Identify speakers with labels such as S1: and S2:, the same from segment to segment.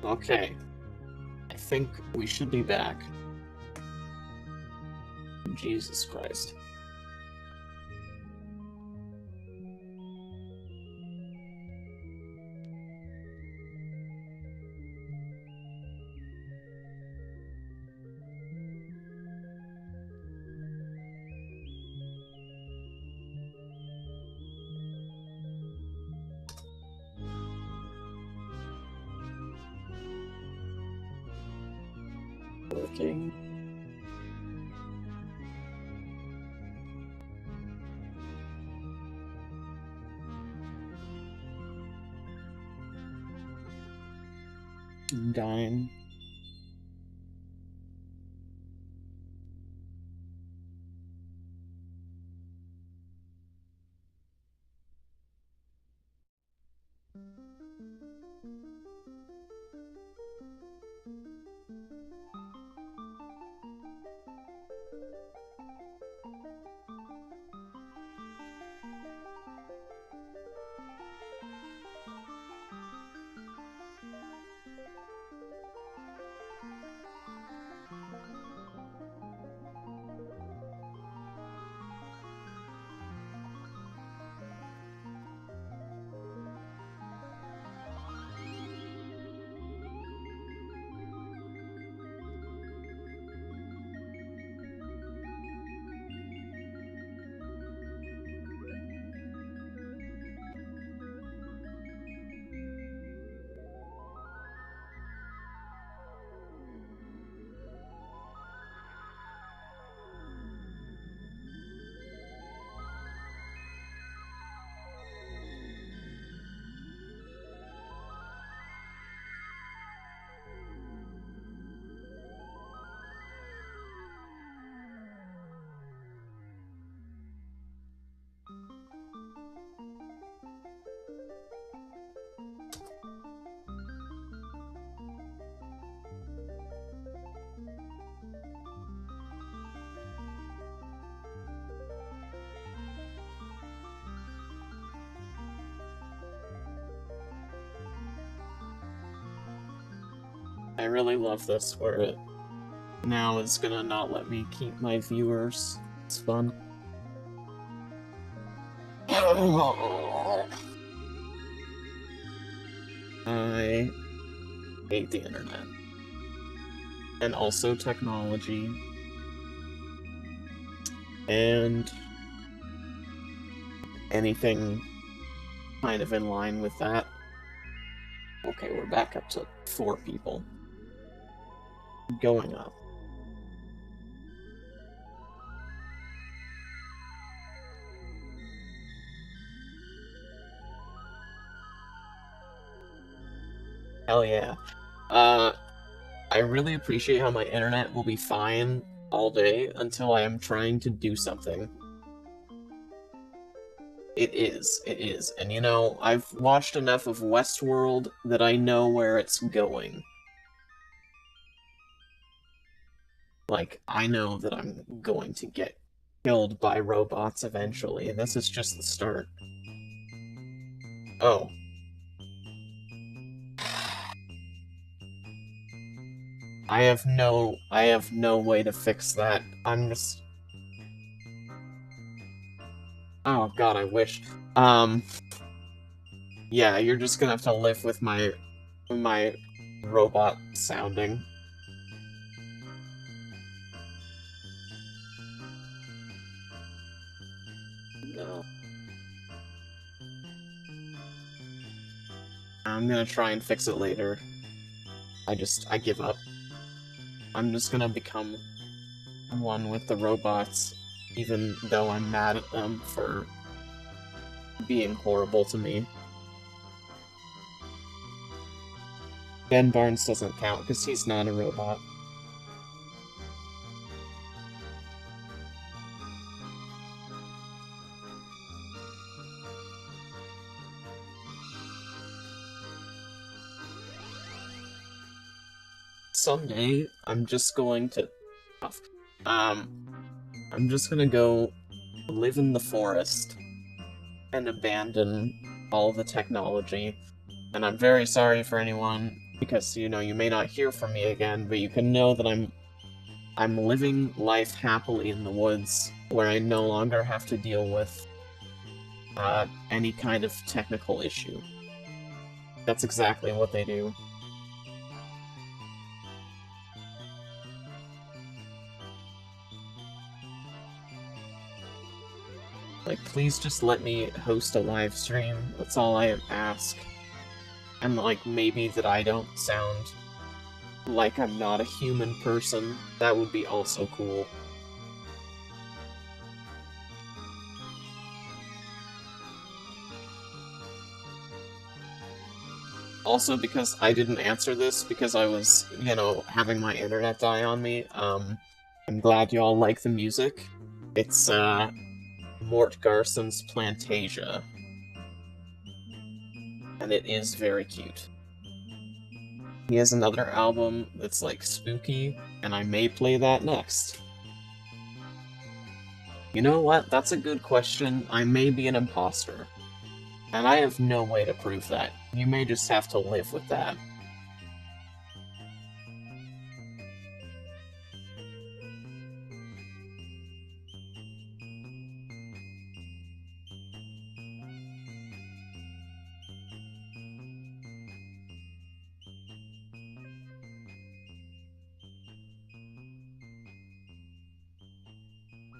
S1: Okay. I think we should be back. Jesus Christ. Working. Dying. I really love this, where it now is gonna not let me keep my viewers. It's fun. I hate the internet. And also technology. And anything kind of in line with that. Okay, we're back up to 4 people. Going up. Hell yeah. I really appreciate how my internet will be fine all day until I am trying to do something. It is. And you know, I've watched enough of Westworld that I know where it's going. Like, I know that I'm going to get killed by robots eventually, and this is just the start. Oh. I have no way to fix that. I'm just... Oh god, I wish. Yeah, you're just gonna have to live with my robot sounding. No. I'm gonna try and fix it later. I give up. I'm just gonna become one with the robots, even though I'm mad at them for being horrible to me. Ben Barnes doesn't count, because he's not a robot. Someday, I'm just going to... I'm just gonna go live in the forest and abandon all the technology. And I'm very sorry for anyone because, you know, you may not hear from me again, but you can know that I'm living life happily in the woods, where I no longer have to deal with any kind of technical issue. That's exactly what they do. Like, please just let me host a live stream. That's all I ask. And, like, maybe that I don't sound like I'm not a human person. That would be also cool. Also, because I didn't answer this because I was, you know, having my internet die on me, I'm glad y'all like the music. It's, Mort Garson's Plantasia. And it is very cute. He has another album that's, like, spooky, and I may play that next. You know what? That's a good question. I may be an imposter. And I have no way to prove that. You may just have to live with that.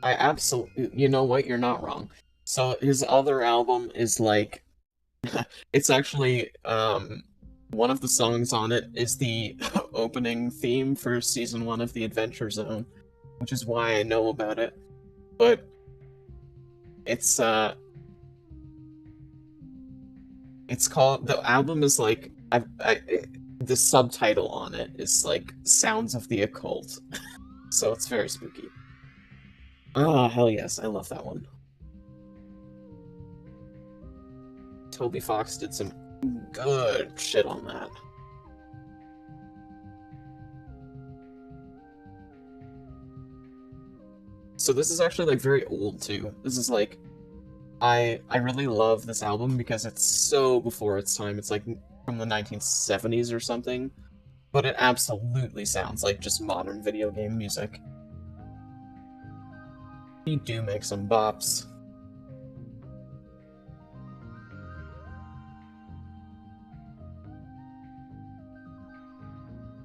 S1: I absolutely... You know what? You're not wrong. So his other album is, like... it's actually, one of the songs on it is the opening theme for Season 1 of The Adventure Zone, which is why I know about it. But it's called... The album is, like... the subtitle on it is, like, Sounds of the Occult. So it's very spooky. Ah, hell yes, I love that one. Toby Fox did some good shit on that. So this is actually, like, very old, too. This is, like... I really love this album because it's so before its time. It's, like, from the 1970s or something. But it absolutely sounds like just modern video game music. You do make some bops.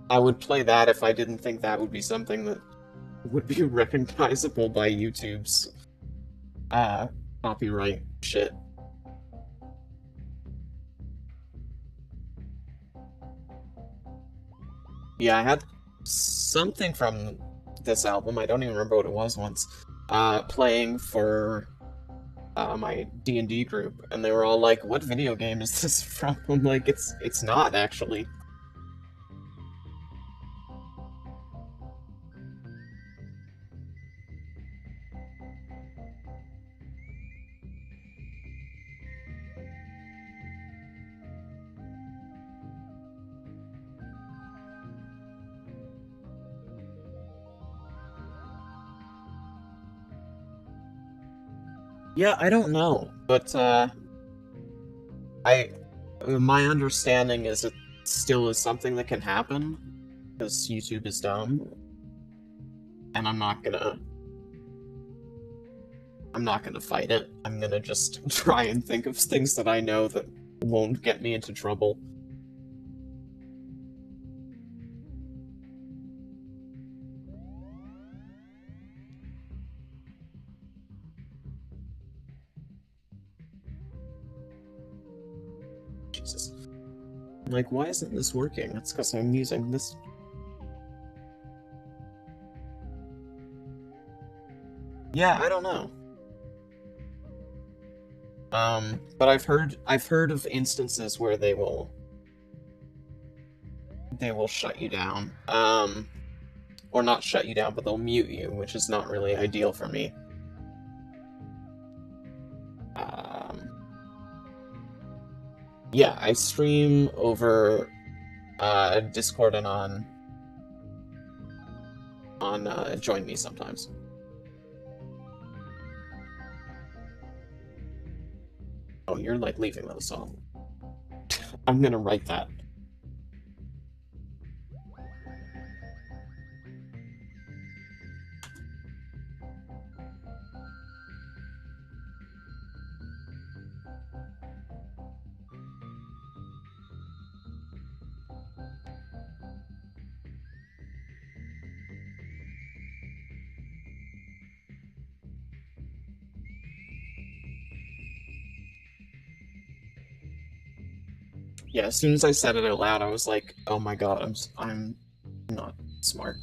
S1: I would play that if I didn't think that would be something that would be recognizable by YouTube's copyright shit. Yeah, I had something from this album, I don't even remember what it was once, playing for my D&D group, and they were all like, what video game is this from? I'm like, it's not, actually. Yeah, I don't know, but, my understanding is it still is something that can happen, because YouTube is dumb, and I'm not gonna fight it. I'm gonna just try and think of things that I know that won't get me into trouble. Jesus. I'm like, why isn't this working? It's because I'm using this... Yeah, I don't know. But I've heard of instances where they will shut you down. Or not shut you down, but they'll mute you, which is not really ideal for me. Yeah, I stream over Discord and on Join Me sometimes. Oh, you're, like, leaving those, so I'm gonna write that. Yeah, as soon as I said it out loud, I was like, oh my god, I'm not smart.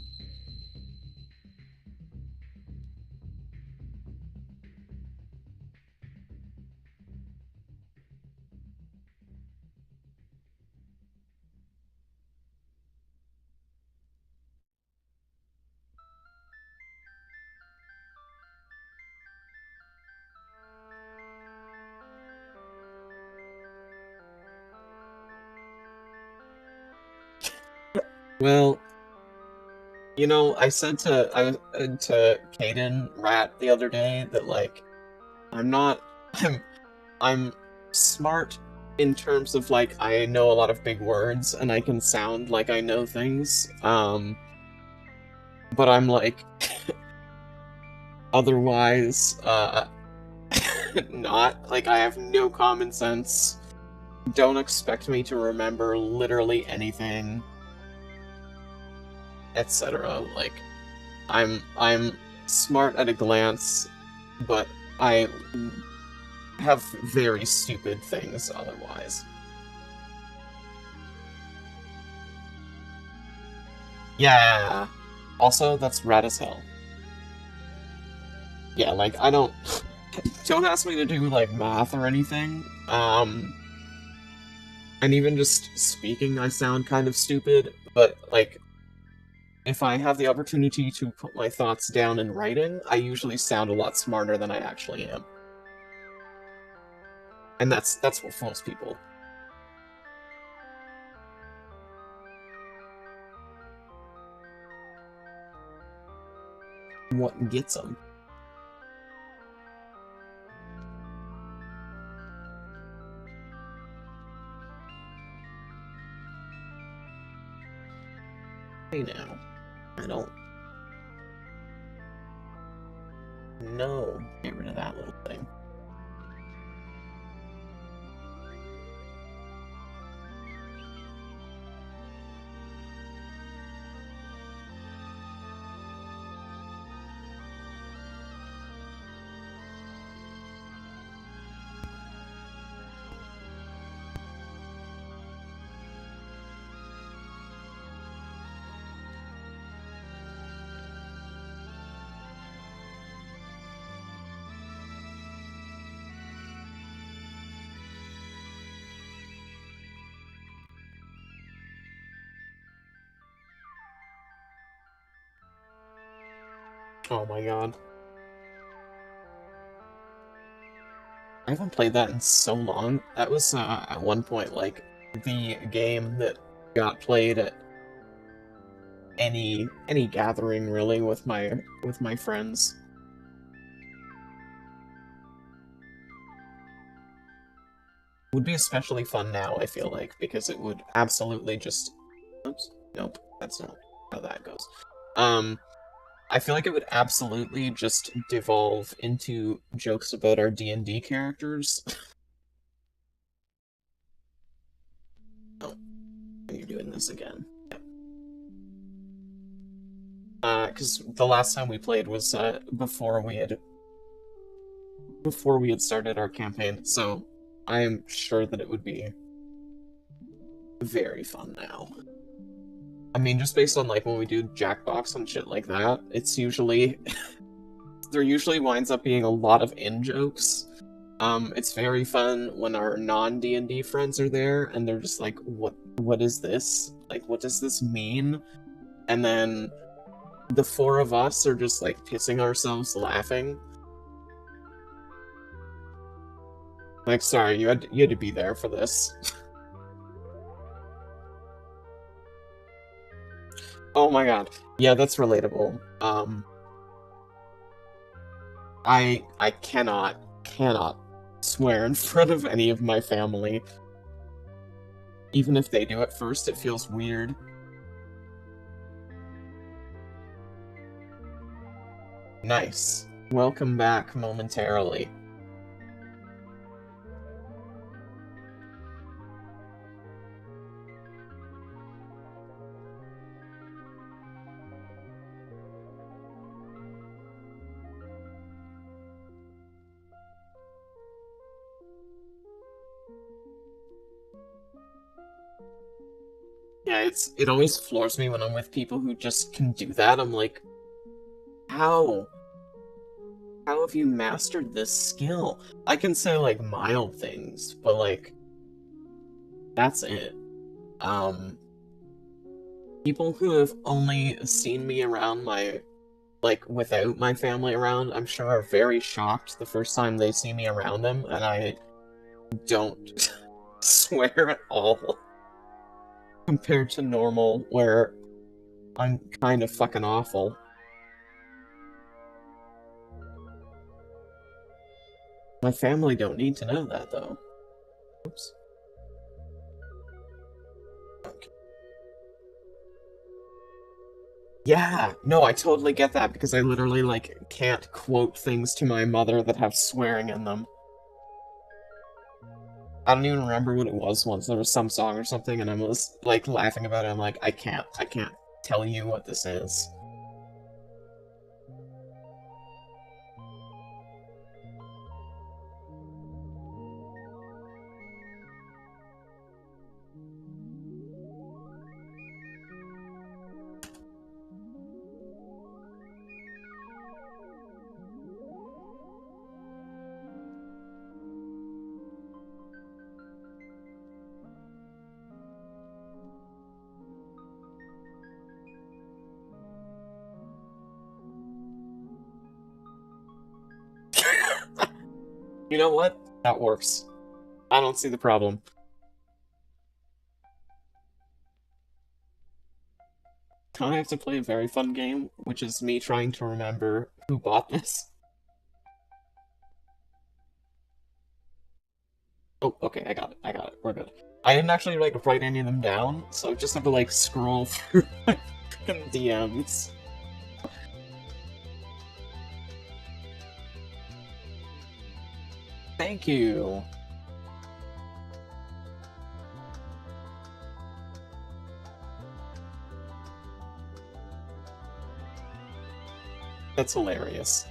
S1: Well, you know, I said to Kaden Rat the other day that like I'm not I'm I'm smart in terms of like I know a lot of big words and I can sound like I know things. But I'm like otherwise not like I have no common sense. Don't expect me to remember literally anything, etc. Like I'm smart at a glance, but I have very stupid things otherwise. Yeah. Also, that's rad as hell. Yeah, like I don't ask me to do like math or anything. And even just speaking, I sound kind of stupid, but like if I have the opportunity to put my thoughts down in writing, I usually sound a lot smarter than I actually am. And that's what fools people. What gets them. Hey now. I don't know. Get rid of that little thing. Oh my god. I haven't played that in so long. That was at one point like the game that got played at any gathering really with my friends. Would be especially fun now, I feel like, because it would absolutely just oops, nope, that's not how that goes. Um I feel like it would absolutely just devolve into jokes about our D&D characters. Oh, you're doing this again. Yep. Because the last time we played was before we had started our campaign, so I am sure that it would be very fun now. I mean, just based on like when we do Jackbox and shit like that, it's usually there usually winds up being a lot of in-jokes. It's very fun when our non-D&D friends are there and they're just like, what is this? Like, what does this mean? And then the four of us are just like pissing ourselves laughing. Like, sorry, you had to be there for this. Oh my god. Yeah, that's relatable. I cannot swear in front of any of my family. Even if they do it first, it feels weird. Nice. Welcome back momentarily. Yeah, it always floors me when I'm with people who just can do that. I'm like, how? How have you mastered this skill? I can say like mild things, but like that's it. Um, People who have only seen me around my like without my family around, I'm sure are very shocked the first time they see me around them, and I don't swear at all compared to normal, where I'm kind of fucking awful. My family don't need to know that though. Oops. Okay. Yeah, no, I totally get that because I literally like can't quote things to my mother that have swearing in them. I don't even remember what it was once. There was some song or something, and I was like laughing about it. I'm like, I can't tell you what this is. You know what? That works. I don't see the problem. Now I have to play a very fun game, which is me trying to remember who bought this. Oh, okay, I got it. I got it. We're good. I didn't actually like write any of them down, so I just have to like scroll through my fucking DMs. Thank you. That's hilarious.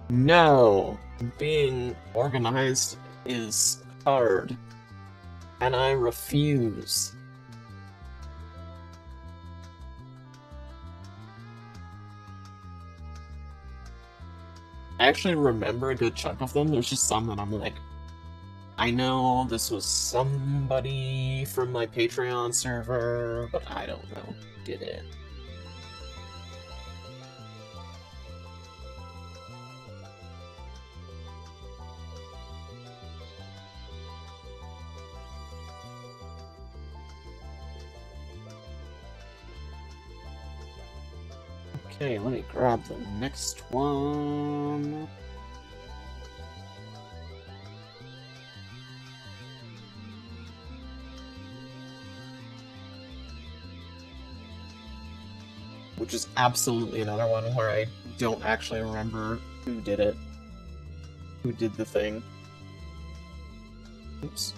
S1: No, being organized is hard, and I refuse. I actually remember a good chunk of them. There's just some that I'm like, I know this was somebody from my Patreon server, but I don't know who did it. Okay, let me grab the next one. Which is absolutely another one where I don't actually remember who did it. Who did the thing. Oops.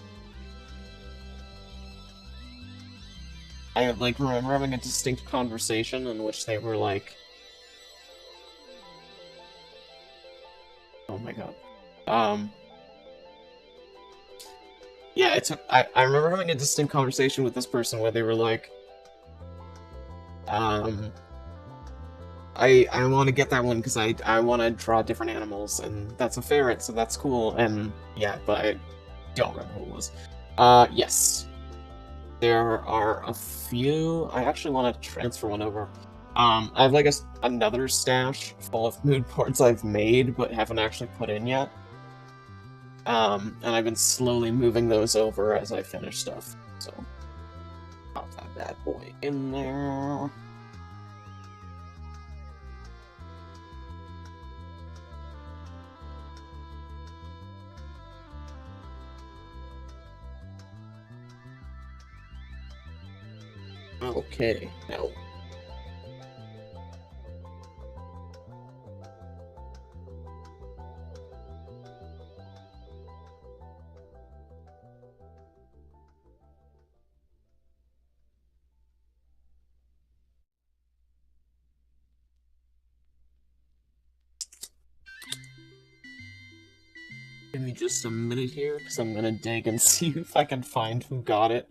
S1: I like remember having a distinct conversation in which they were like, oh my god. Yeah, I remember having a distinct conversation with this person where they were like, um, I want to get that one because I want to draw different animals, and that's a ferret, so that's cool, and yeah, but I don't remember who it was. Yes. There are a few. I actually want to transfer one over. I have like another stash full of mood boards I've made but haven't actually put in yet. And I've been slowly moving those over as I finish stuff. So, pop that bad boy in there. Okay, now. Give me just a minute here, because I'm gonna dig and see if I can find who got it.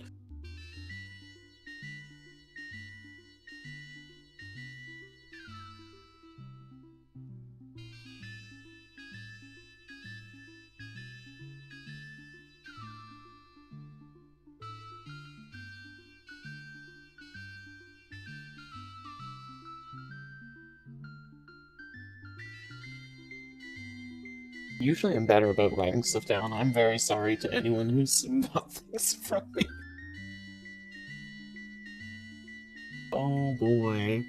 S1: Usually I'm better about writing stuff down. I'm very sorry to anyone who's bought things from me. Oh boy.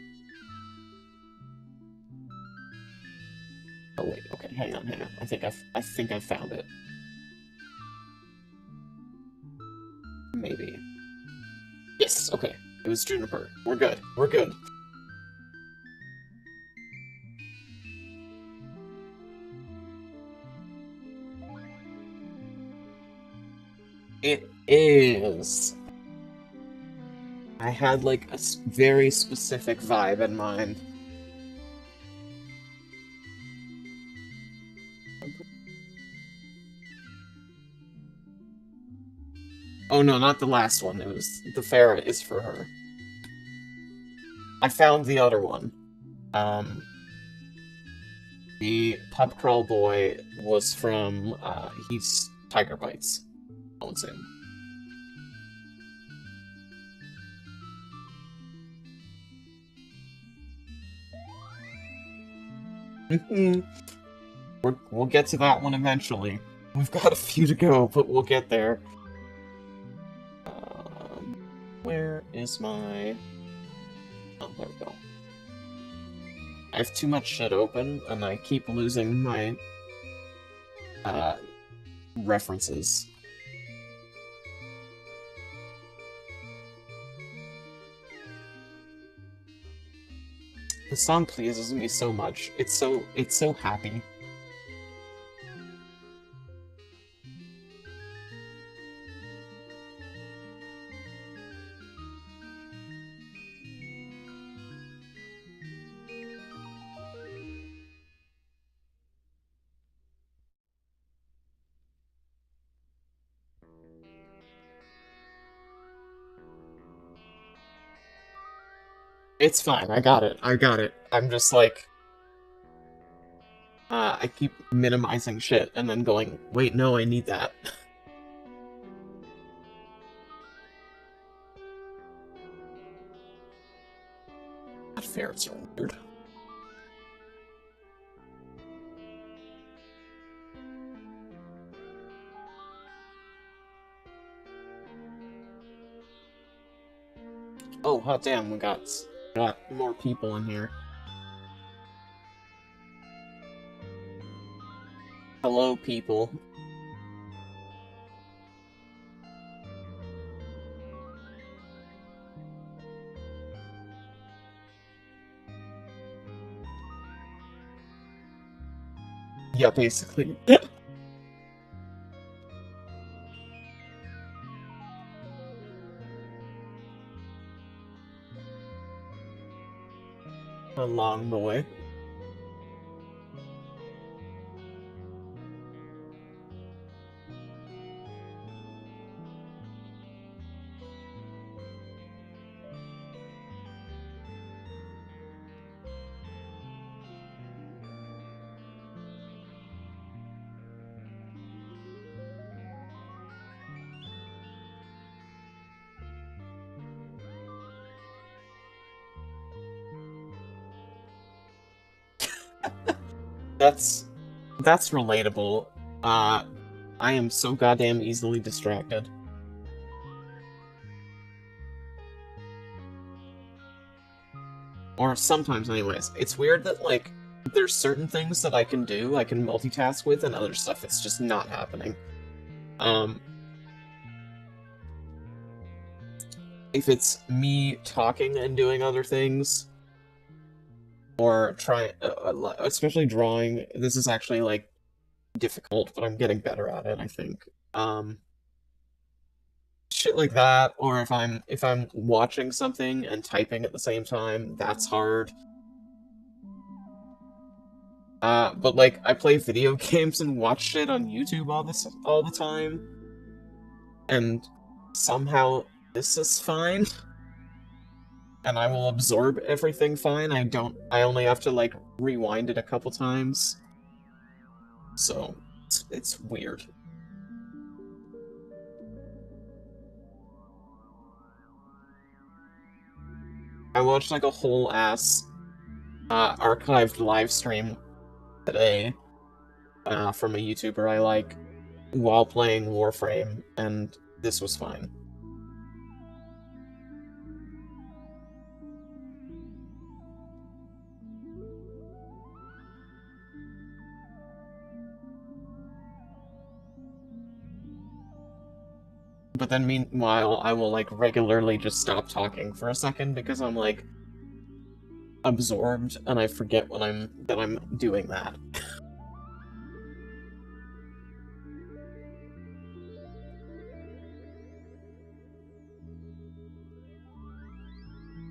S1: Oh wait, okay, hang on. I think I found it. Maybe. Yes, okay. It was Juniper. We're good. We're good. It is. I had like a very specific vibe in mind. Oh no, not the last one. It was the ferret is for her. I found the other one. The Pup Crawl Boy was from he's Tiger Bites. Owns him. We'll get to that one eventually. We've got a few to go, but we'll get there. Where is my... Oh, there we go. I have too much shit open, and I keep losing my references. The song pleases me so much. It's so happy. It's fine, I got it. I got it. I'm just like... I keep minimizing shit and then going, wait, no, I need that. God, ferrets are weird. Oh, hot damn, we got more people in here. Hello, people. Yeah, basically. Along the way. That's relatable. I am so goddamn easily distracted. Or sometimes anyways. It's weird that, like, there's certain things that I can do, I can multitask with, and other stuff it's just not happening. If it's me talking and doing other things, or trying, especially drawing, this is actually, like, difficult, but I'm getting better at it, I think. Shit like that, or if I'm watching something and typing at the same time, that's hard. But like I play video games and watch shit on YouTube all the time, and somehow this is fine, and I will absorb everything fine. I only have to like rewind it a couple times, so it's weird. I watched like a whole ass archived live stream today from a YouTuber I like while playing Warframe, and this was fine. But then meanwhile, I will like regularly just stop talking for a second because I'm like absorbed and I forget that I'm doing that.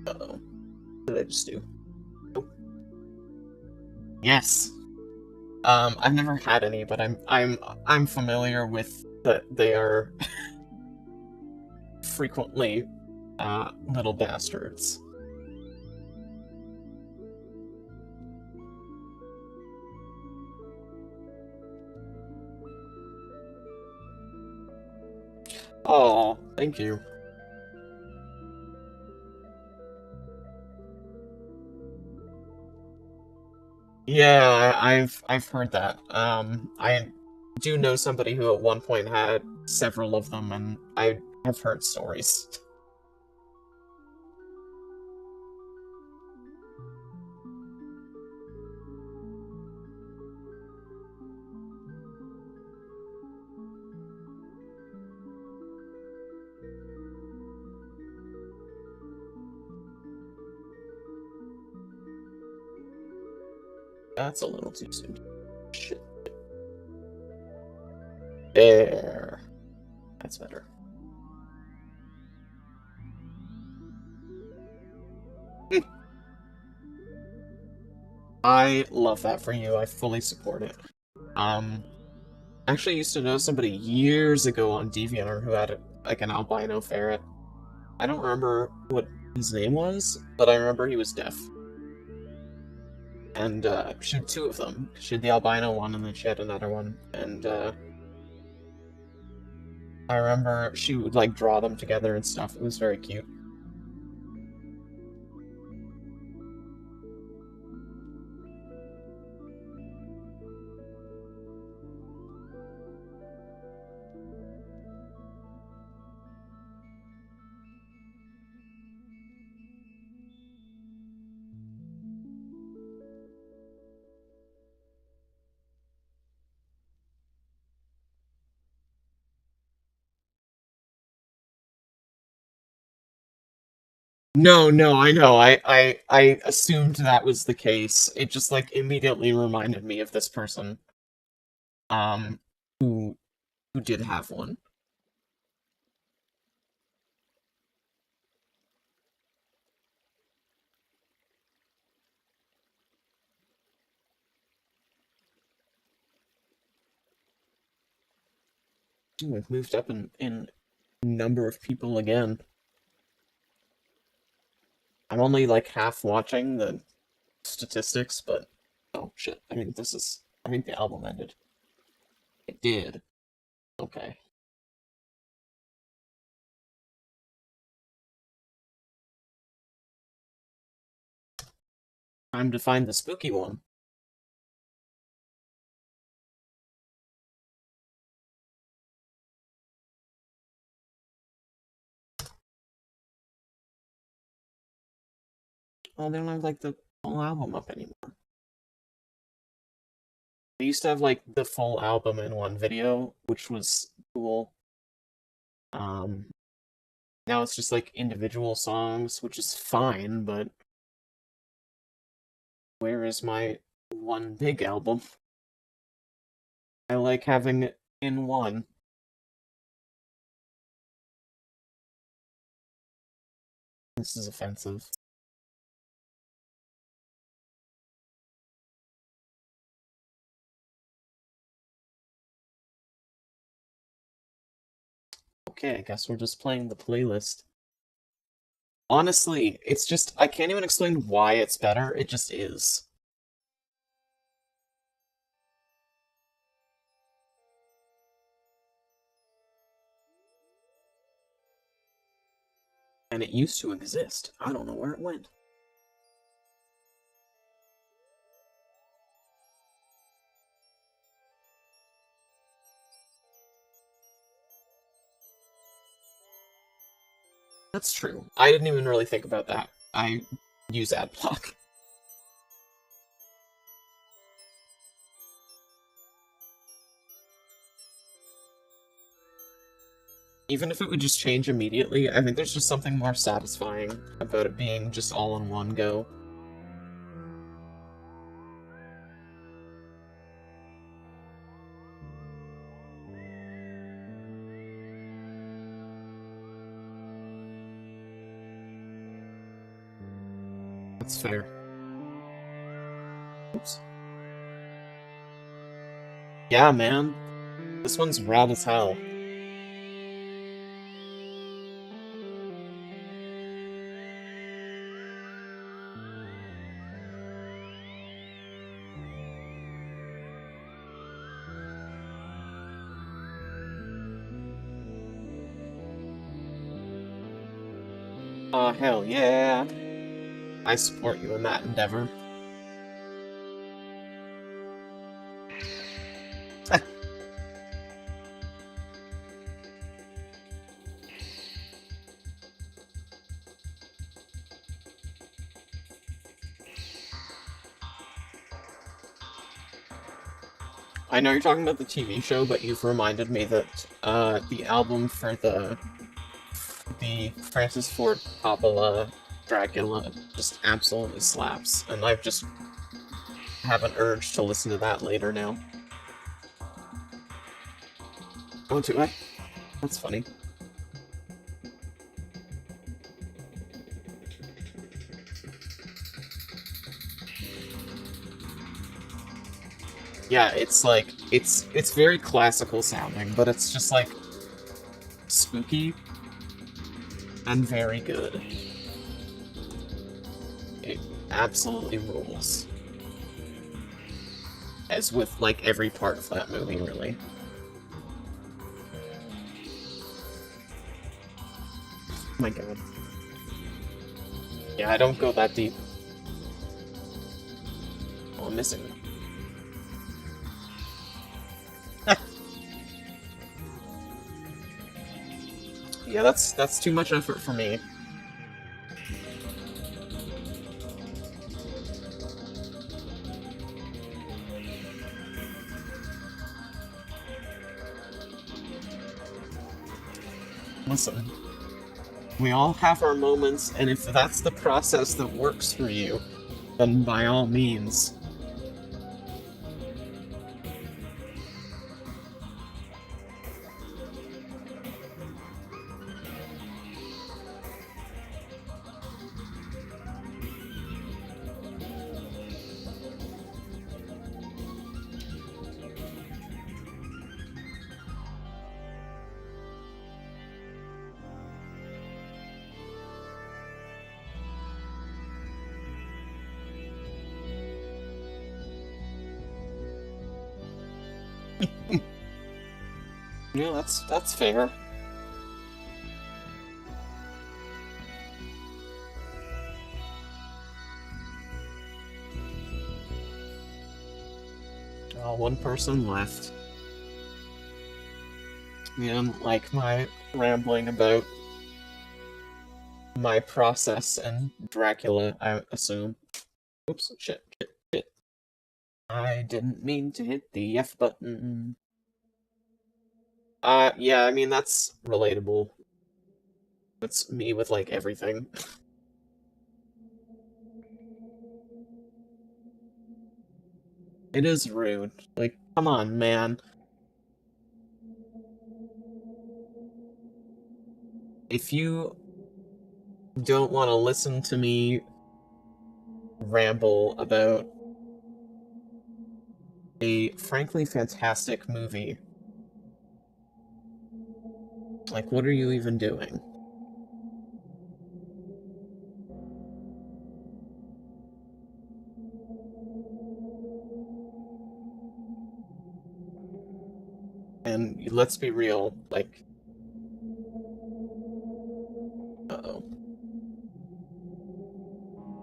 S1: Uh-oh. What did I just do? Nope. Yes. I've never had any, but I'm familiar with that they are frequently little bastards. Oh, thank you. Yeah, I've heard that. I do know somebody who at one point had several of them, and I have heard stories. That's a little too soon. Shit. There. That's better. I love that for you. I fully support it. Actually used to know somebody years ago on DeviantArt who had like an albino ferret. I don't remember what his name was, but I remember he was deaf. And she had two of them. She had the albino one, and then she had another one. And I remember she would like draw them together and stuff. It was very cute. No, no, I know. I assumed that was the case. It just like immediately reminded me of this person, um, who did have one. Ooh, I've moved up in number of people again. I'm only like half watching the statistics, but oh shit. I think the album ended. It did. Okay. Time to find the spooky one. Oh, they don't have like the full album up anymore. They used to have like the full album in one video, which was cool. Um, Now it's just like individual songs, which is fine, but where is my one big album? I like having it in one. This is offensive. Okay, I guess we're just playing the playlist. Honestly, it's just, I can't even explain why it's better, it just is. And it used to exist. I don't know where it went. That's true. I didn't even really think about that. I use AdBlock. Even if it would just change immediately, I think there's just something more satisfying about it being just all in one go. That's fair. Oops. Yeah, man. This one's rad as hell. Aw, hell yeah. I support you in that endeavor. I know you're talking about the TV show, but you've reminded me that the album for the Francis Ford Coppola Dracula just absolutely slaps, and I've just have an urge to listen to that later now. Oh, do I? That's funny. Yeah, it's like it's very classical sounding, but it's just like spooky and very good. It absolutely rules. As with like every part of that movie, really. Oh my god. Yeah, I don't go that deep. Oh, I'm missing. Yeah, that's too much effort for me. Listen, we all have our moments, and if that's the process that works for you, then by all means. Yeah, that's fair. One person left. You didn't like my rambling about my process and Dracula, I assume. Oops, shit. I didn't mean to hit the F button. Yeah, I mean, that's relatable. That's me with, like, everything. It is rude. Like, come on, man. If you don't want to listen to me ramble about a frankly fantastic movie, Like, what are you even doing? And let's be real, like... Uh-oh.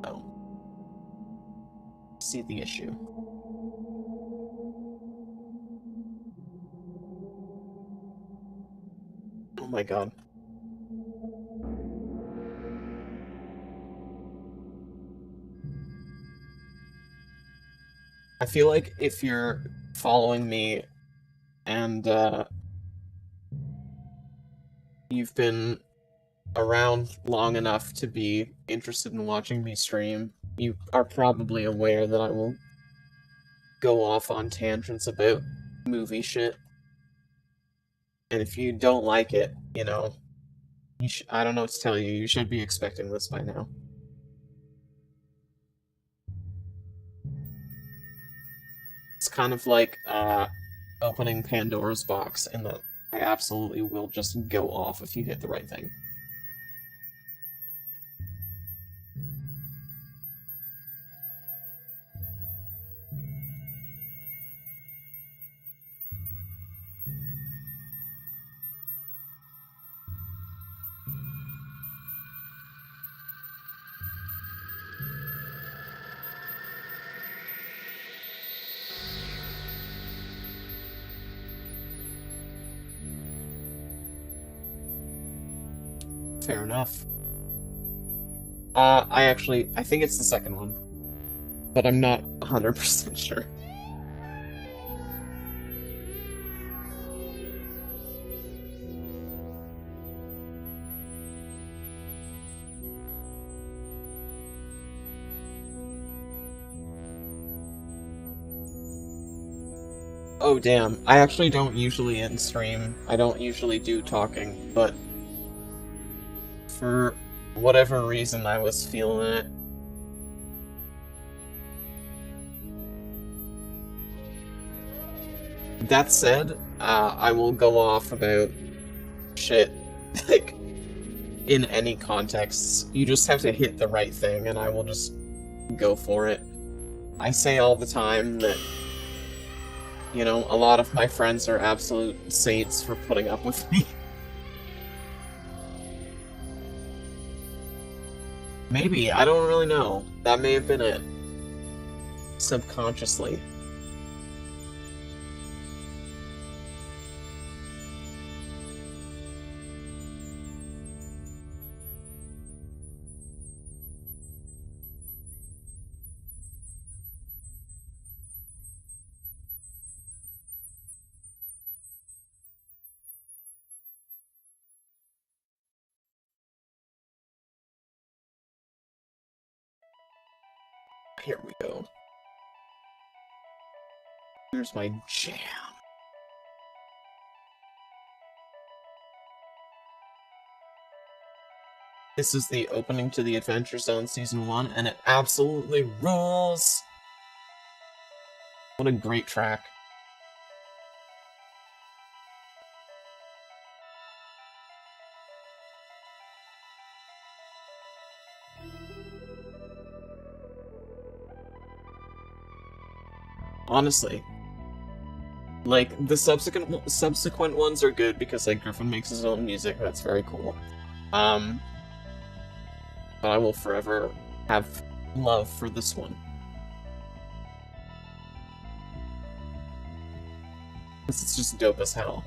S1: Oh. See the issue. Oh my god. I feel like if you're following me and you've been around long enough to be interested in watching me stream, you are probably aware that I will go off on tangents about movie shit. And if you don't like it, you know, I don't know what to tell you. You should be expecting this by now. It's kind of like opening Pandora's box, in that I absolutely will just go off if you hit the right thing. Fair enough. I think it's the second one, but I'm not 100% sure. Oh damn, I actually don't usually end stream. I don't usually do talking, but for whatever reason I was feeling it. That said, I will go off about shit, like, in any context. You just have to hit the right thing, and I will just go for it. I say all the time that, you know, a lot of my friends are absolute saints for putting up with me. Maybe, I don't really know. That may have been it. Subconsciously. Here we go. Here's my jam. This is the opening to the Adventure Zone Season 1, and it absolutely rules! What a great track. Honestly. Like, the subsequent ones are good because, like, Griffin makes his own music, that's very cool. But I will forever have love for this one. This is just dope as hell.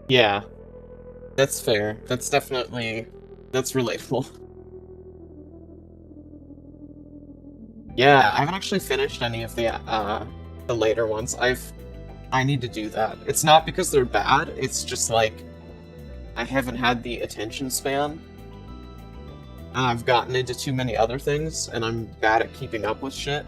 S1: Yeah, that's fair. That's definitely... that's relatable. Yeah, I haven't actually finished any of the later ones. I need to do that. It's not because they're bad, it's just like... I haven't had the attention span. And I've gotten into too many other things, and I'm bad at keeping up with shit.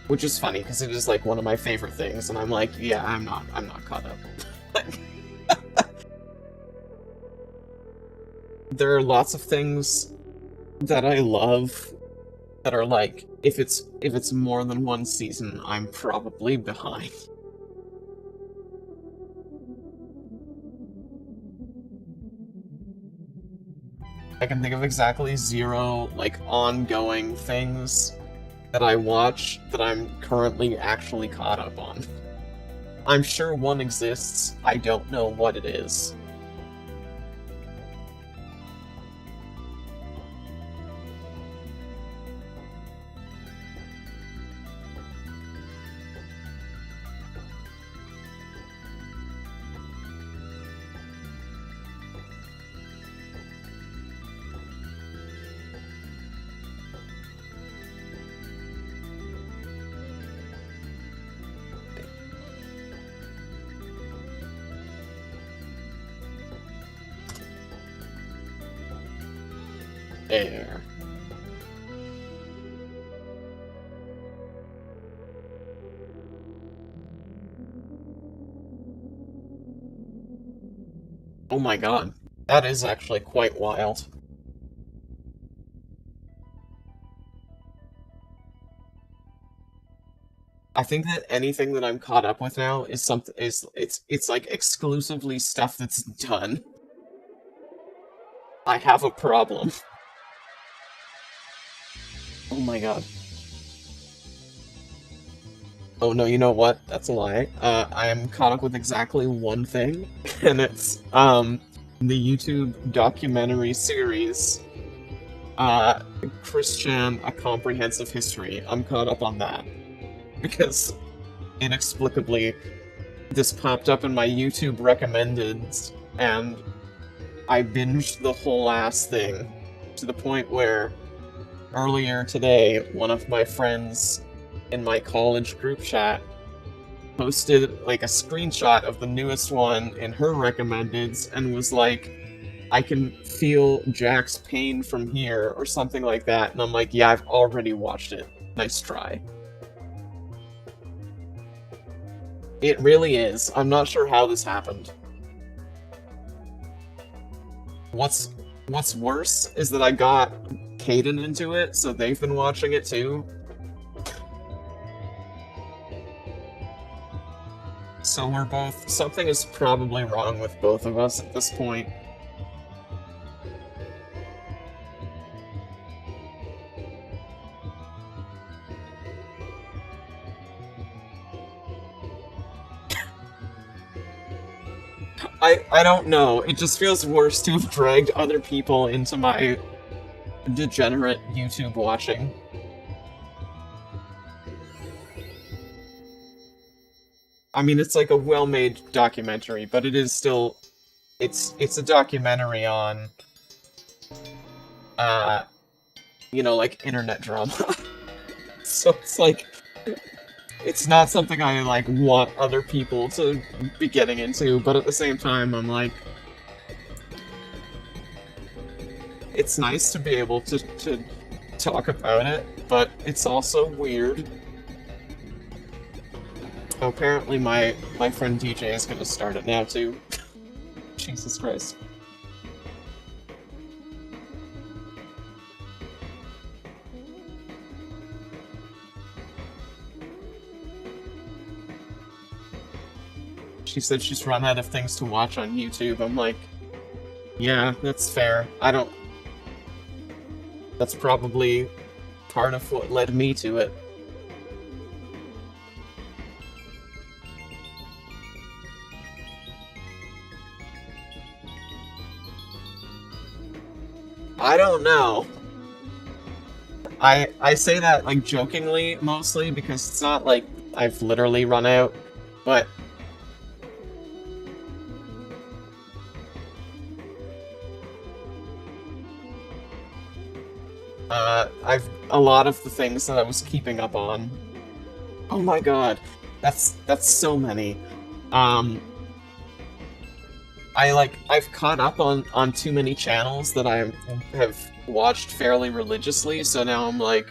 S1: Which is funny, because it is, like, one of my favorite things, and I'm like, yeah, I'm not caught up. There are lots of things that I love that are like, if it's more than one season, I'm probably behind. I can think of exactly 0, like, ongoing things that I watch that I'm currently actually caught up on. I'm sure one exists, I don't know what it is. There. Oh my god. That is actually quite wild. I think that anything that I'm caught up with now is something it's like exclusively stuff that's done. I have a problem. Oh my god. Oh no, you know what? That's a lie. I am caught up with exactly one thing, and it's, the YouTube documentary series, Christian, A Comprehensive History. I'm caught up on that. Because, inexplicably, this popped up in my YouTube recommendeds, and I binged the whole ass thing, to the point where, earlier today, one of my friends in my college group chat posted, like, a screenshot of the newest one in her recommendeds, and was like, I can feel Jack's pain from here, or something like that, and I'm like, yeah, I've already watched it. Nice try. It really is. I'm not sure how this happened. What's worse is that I got Caden into it, so they've been watching it too. So we're both... something is probably wrong with both of us at this point. I don't know. It just feels worse to have dragged other people into my degenerate YouTube watching. I mean, it's like a well-made documentary, but it is still... It's a documentary on... you know, like, internet drama. So it's like... It's not something I, like, want other people to be getting into, but at the same time, I'm like... It's nice to be able to talk about it, but it's also weird. Oh, apparently my friend DJ is gonna start it now, too. Jesus Christ. She said she's run out of things to watch on YouTube. I'm like, yeah, that's fair. That's probably part of what led me to it. I don't know. I say that, like, jokingly, mostly, because it's not like I've literally run out, but... a lot of the things that I was keeping up on. Oh my god, that's so many. I've caught up on too many channels that I have watched fairly religiously, so now I'm like,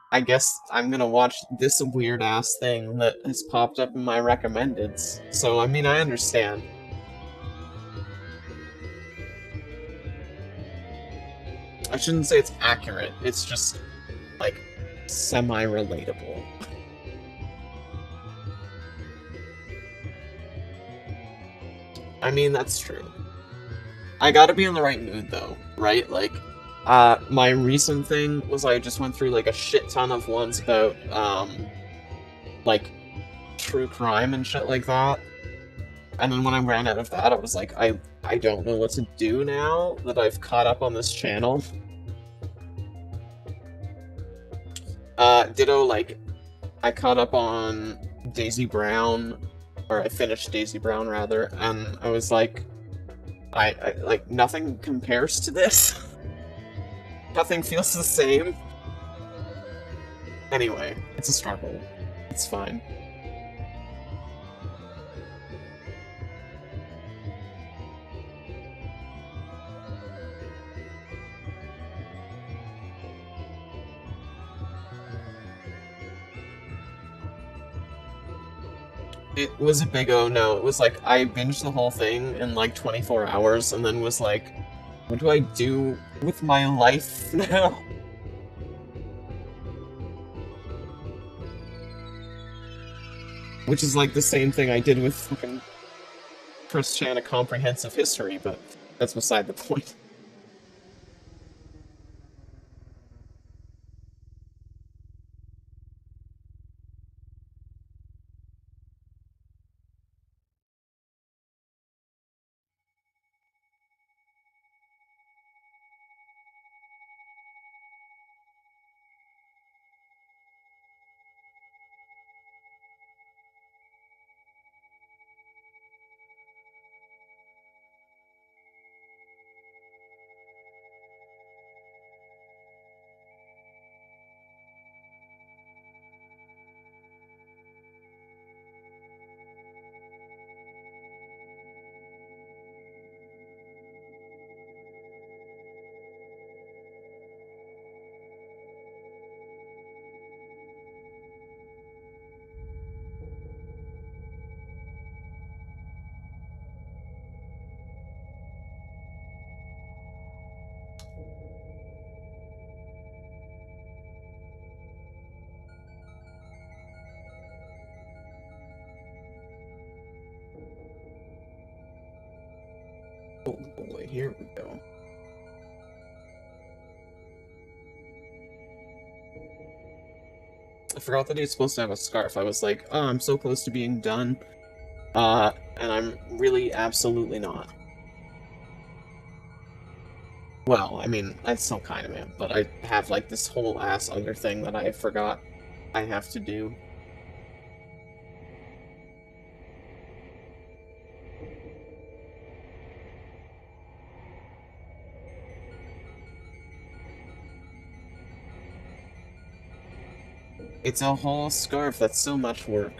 S1: I guess I'm gonna watch this weird ass thing that has popped up in my recommendeds. So, I mean, I understand. I shouldn't say it's accurate, it's just, like, semi-relatable. I mean, that's true. I gotta be in the right mood, though, right? Like, my recent thing was I just went through, like, a shit ton of ones about, like, true crime and shit like that. And then when I ran out of that, I was like, I don't know what to do now that I've caught up on this channel. Ditto, like, I caught up on Daisy Brown, or I finished Daisy Brown, rather, and I was like, like, nothing compares to this. Nothing feels the same. Anyway, it's a struggle. It's fine. It was a big oh no. It was like, I binged the whole thing in like 24 hours and then was like, what do I do with my life now? Which is like the same thing I did with fucking First Chana Comprehensive History, but that's beside the point. Oh boy, here we go. I forgot that he's supposed to have a scarf. I was like, oh, I'm so close to being done. And I'm really absolutely not. Well, I mean, I still kind of am, but I have like this whole ass other thing that I forgot I have to do. It's a whole scarf, that's so much work.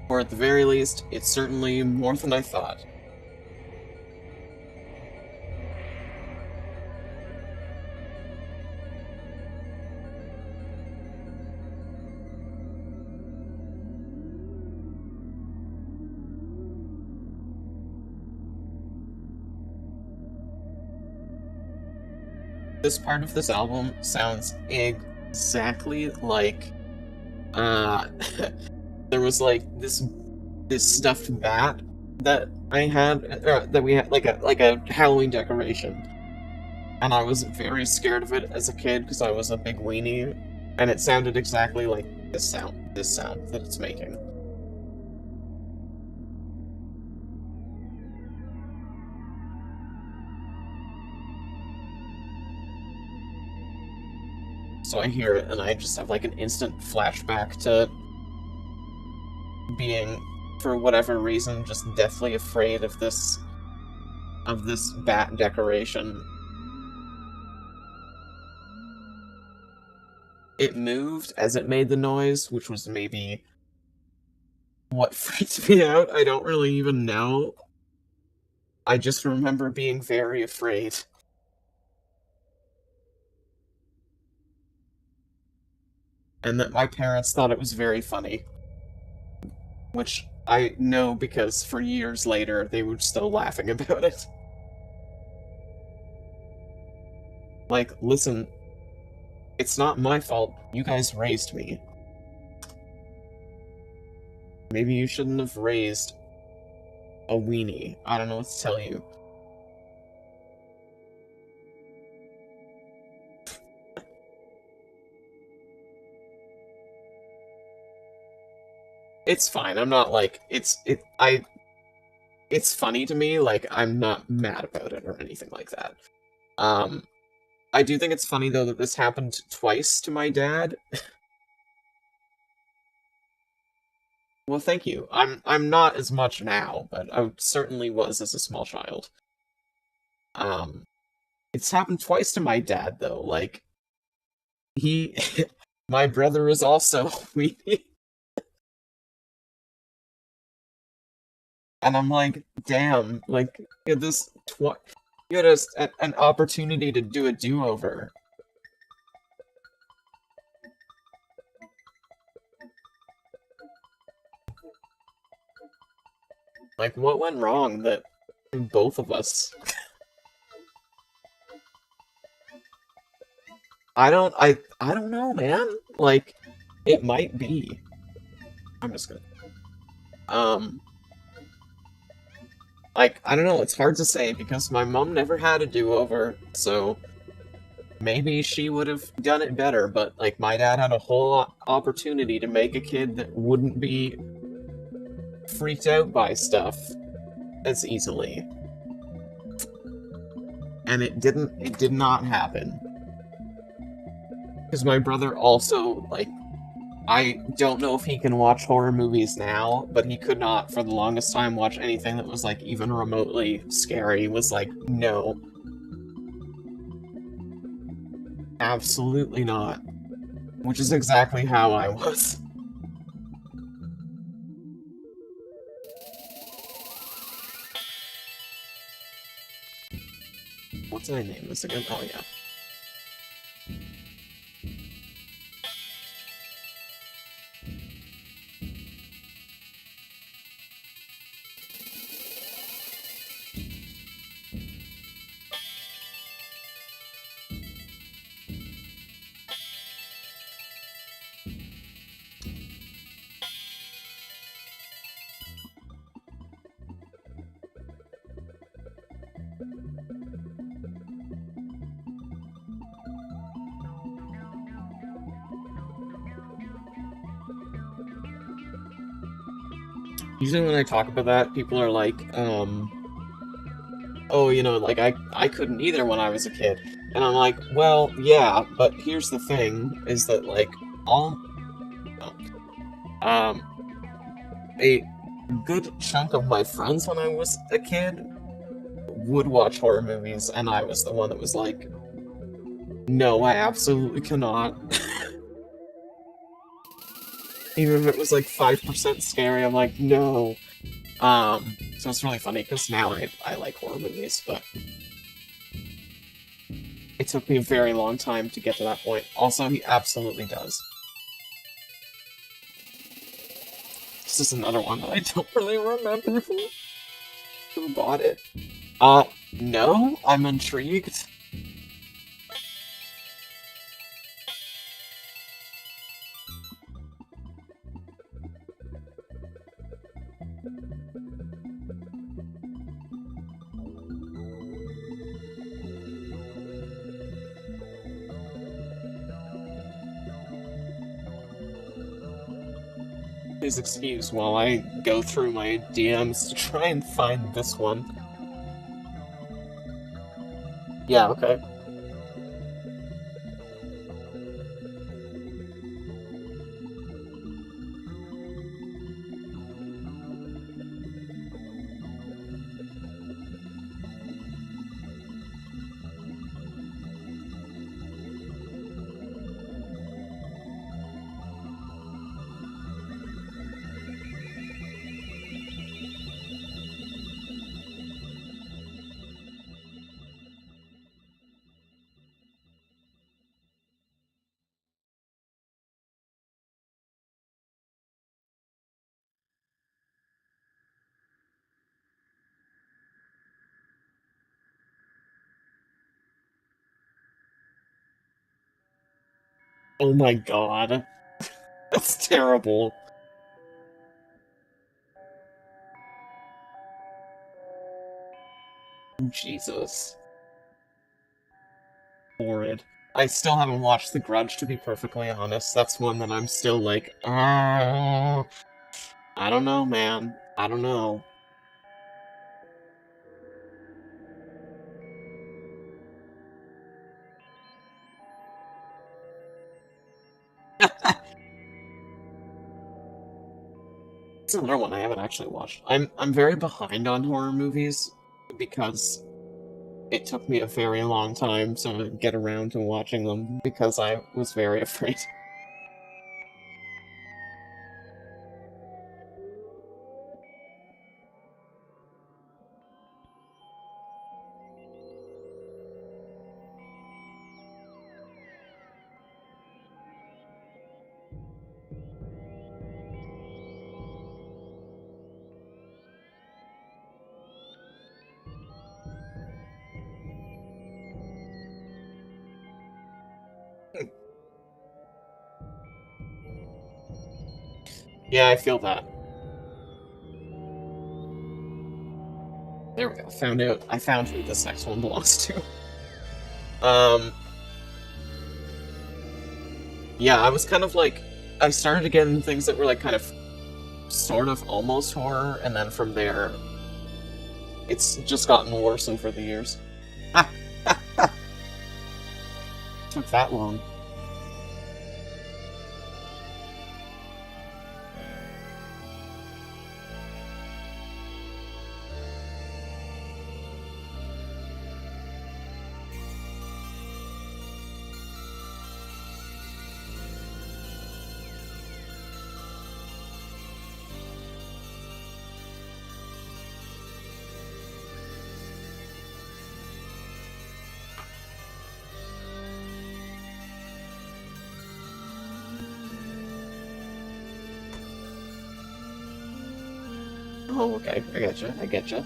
S1: Or at the very least, it's certainly more than I thought. This part of this album sounds exactly like, uh, there was like this stuffed bat that I had, that we had, like a Halloween decoration, and I was very scared of it as a kid because I was a big weenie, and it sounded exactly like this sound that it's making. So I hear it, and I just have like an instant flashback to being, for whatever reason, just deathly afraid of this bat decoration. It moved as it made the noise, which was maybe what freaked me out. I don't really even know. I just remember being very afraid. And that my parents thought it was very funny. Which I know because for years later they were still laughing about it. Like, listen, it's not my fault. You guys raised me. Maybe you shouldn't have raised a weenie. I don't know what to tell you. It's fine. I'm not like it's funny to me, like I'm not mad about it or anything like that. Um I do think it's funny though that this happened twice to my dad. Well, thank you. I'm not as much now, but I certainly was as a small child. Um it's happened twice to my dad though. Like he my brother is also weenie. And I'm like, damn, like you had this you had an opportunity to do a do-over. Like, what went wrong that both of us? I don't know, man. Like, it might be. I'm just gonna. Um, like, I don't know. It's hard to say because my mom never had a do-over, so maybe she would have done it better. But like, my dad had a whole opportunity to make a kid that wouldn't be freaked out by stuff as easily, and it didn't. It did not happen. Because my brother also, like, I don't know if he can watch horror movies now, but he could not, for the longest time, watch anything that was, like, even remotely scary. Was like, no. Absolutely not. Which is exactly how I was. What did I name this again? Oh, yeah. Usually when I talk about that, people are like, oh, you know, like, I couldn't either when I was a kid. And I'm like, well, yeah, but here's the thing, is that, like, all, um, a good chunk of my friends when I was a kid would watch horror movies, and I was the one that was like, no, I absolutely cannot. Even if it was like 5% scary, I'm like, no. So it's really funny, because now I like horror movies, but it took me a very long time to get to that point. Also, he absolutely does. This is another one that I don't really remember who bought it. No, I'm intrigued. Please excuse while I go through my DMs to try and find this one. Yeah, okay. Oh my god. That's terrible. Jesus. Horrid. I still haven't watched The Grudge, to be perfectly honest. That's one that I'm still like, oh, I don't know, man. I don't know. It's another one I haven't actually watched. I'm very behind on horror movies because it took me a very long time to get around to watching them because I was very afraid. Yeah, I feel that. There we go. I found who this next one belongs to. Um, yeah, I was kind of like, I started getting things that were like kind of, sort of almost horror, and then from there, it's just gotten worse over the years. Took that long. Oh, okay. I getcha. I getcha.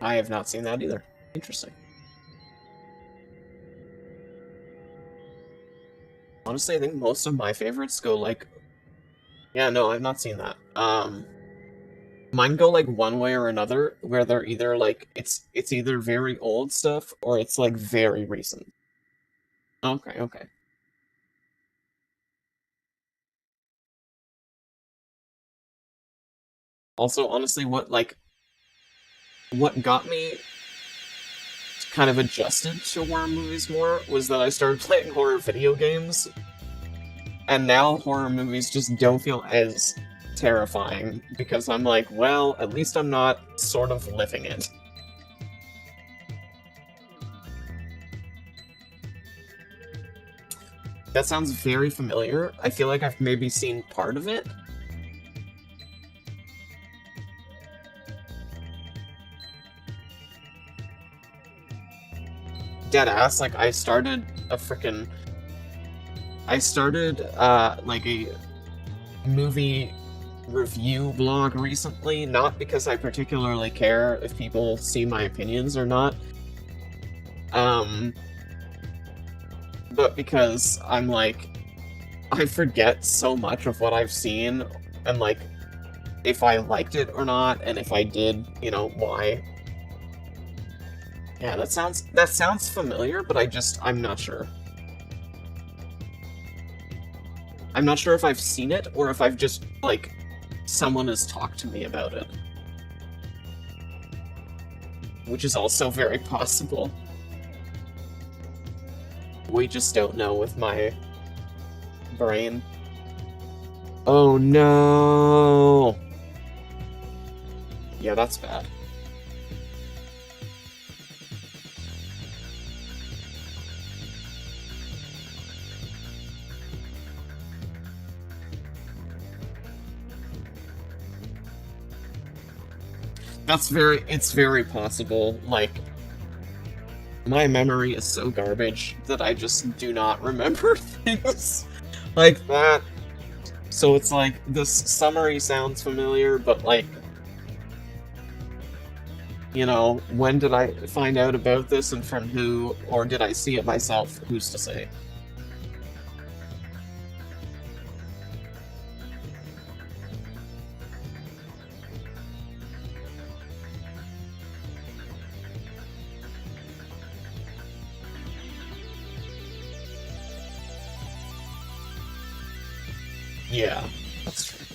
S1: I have not seen that either. Interesting. Honestly, I think most of my favorites go like, yeah, no, I've not seen that. Mine go like one way or another, where they're either like it's either very old stuff or it's like very recent. Okay, okay. Also, honestly, what got me kind of adjusted to horror movies more was that I started playing horror video games, and now horror movies just don't feel as terrifying because I'm like, well, at least I'm not sort of living it. That sounds very familiar. I feel like I've maybe seen part of it. Dead ass, like I started like a movie review blog recently, not because I particularly care if people see my opinions or not, um, but because I'm like, I forget so much of what I've seen, and like, if I liked it or not, and if I did, why. Yeah, that sounds familiar, but I'm not sure. I'm not sure if I've seen it or if I've just like someone has talked to me about it, which is also very possible. We just don't know with my brain. Oh no! Yeah, that's bad. it's very possible. Like, my memory is so garbage that I just do not remember things like that. So it's like, this summary sounds familiar, but like, you know, when did I find out about this and from who, or did I see it myself? Who's to say? Yeah, that's true.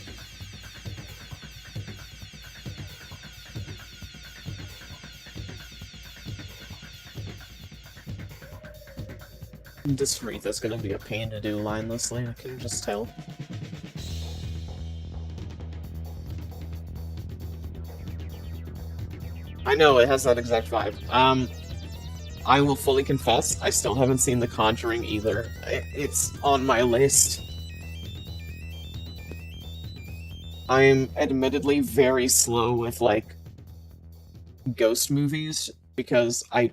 S1: This wreath is gonna be a pain to do linelessly, I can just tell. I know, it has that exact vibe. I will fully confess, I still haven't seen The Conjuring either. It's on my list. I am admittedly very slow with, like, ghost movies, because I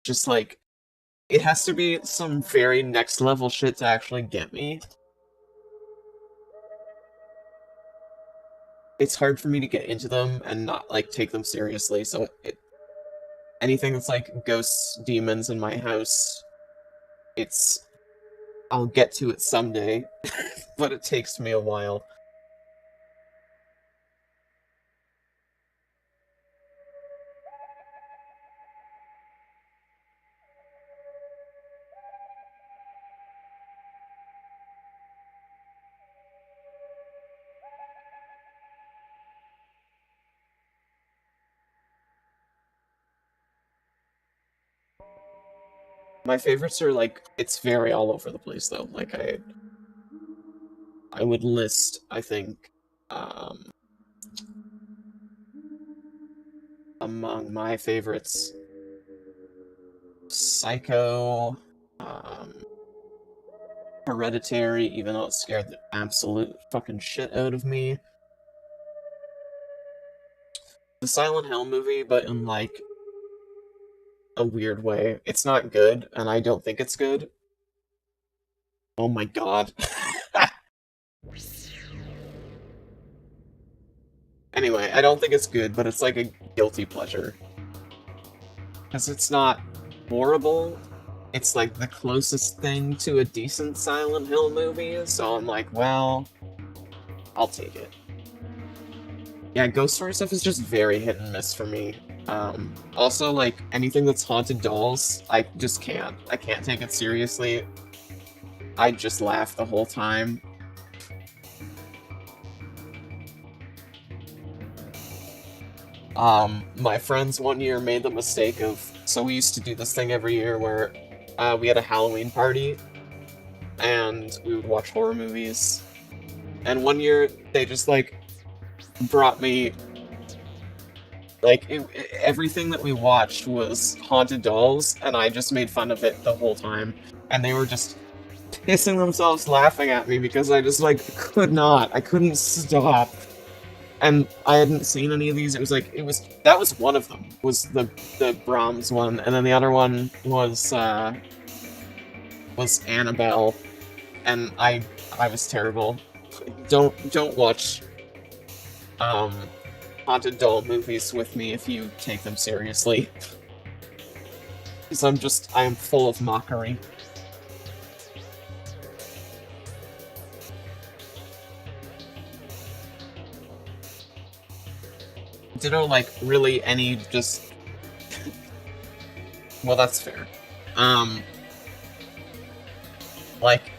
S1: just, like, it has to be some very next level shit to actually get me. It's hard for me to get into them and not, like, take them seriously, so anything that's like ghosts, demons in my house, it's I'll get to it someday, but it takes me a while. My favorites are like, it's very all over the place though. Like, I would list, I think, um, among my favorites, Psycho, um, Hereditary, even though it scared the absolute fucking shit out of me. The Silent Hill movie, but in like a weird way. It's not good, and I don't think it's good. Oh my god. Anyway, I don't think it's good, but it's like a guilty pleasure. Because it's not horrible. It's like the closest thing to a decent Silent Hill movie, so I'm like, well, I'll take it. Yeah, ghost story stuff is just very hit and miss for me. Also, like, anything that's haunted dolls, I just can't. I can't take it seriously. I just laugh the whole time. My friends one year made the mistake of, so we used to do this thing every year where we had a Halloween party and we would watch horror movies. And one year they just like brought me like everything that we watched was haunted dolls, and I just made fun of it the whole time. And they were just pissing themselves laughing at me because I just like I couldn't stop. And I hadn't seen any of these. It was like that was one of them. Was the Brahms one, and then the other one was Annabelle, and I was terrible. Don't watch haunted doll movies with me if you take them seriously. Because I am full of mockery. Ditto, like, really any just... Well, that's fair. Like,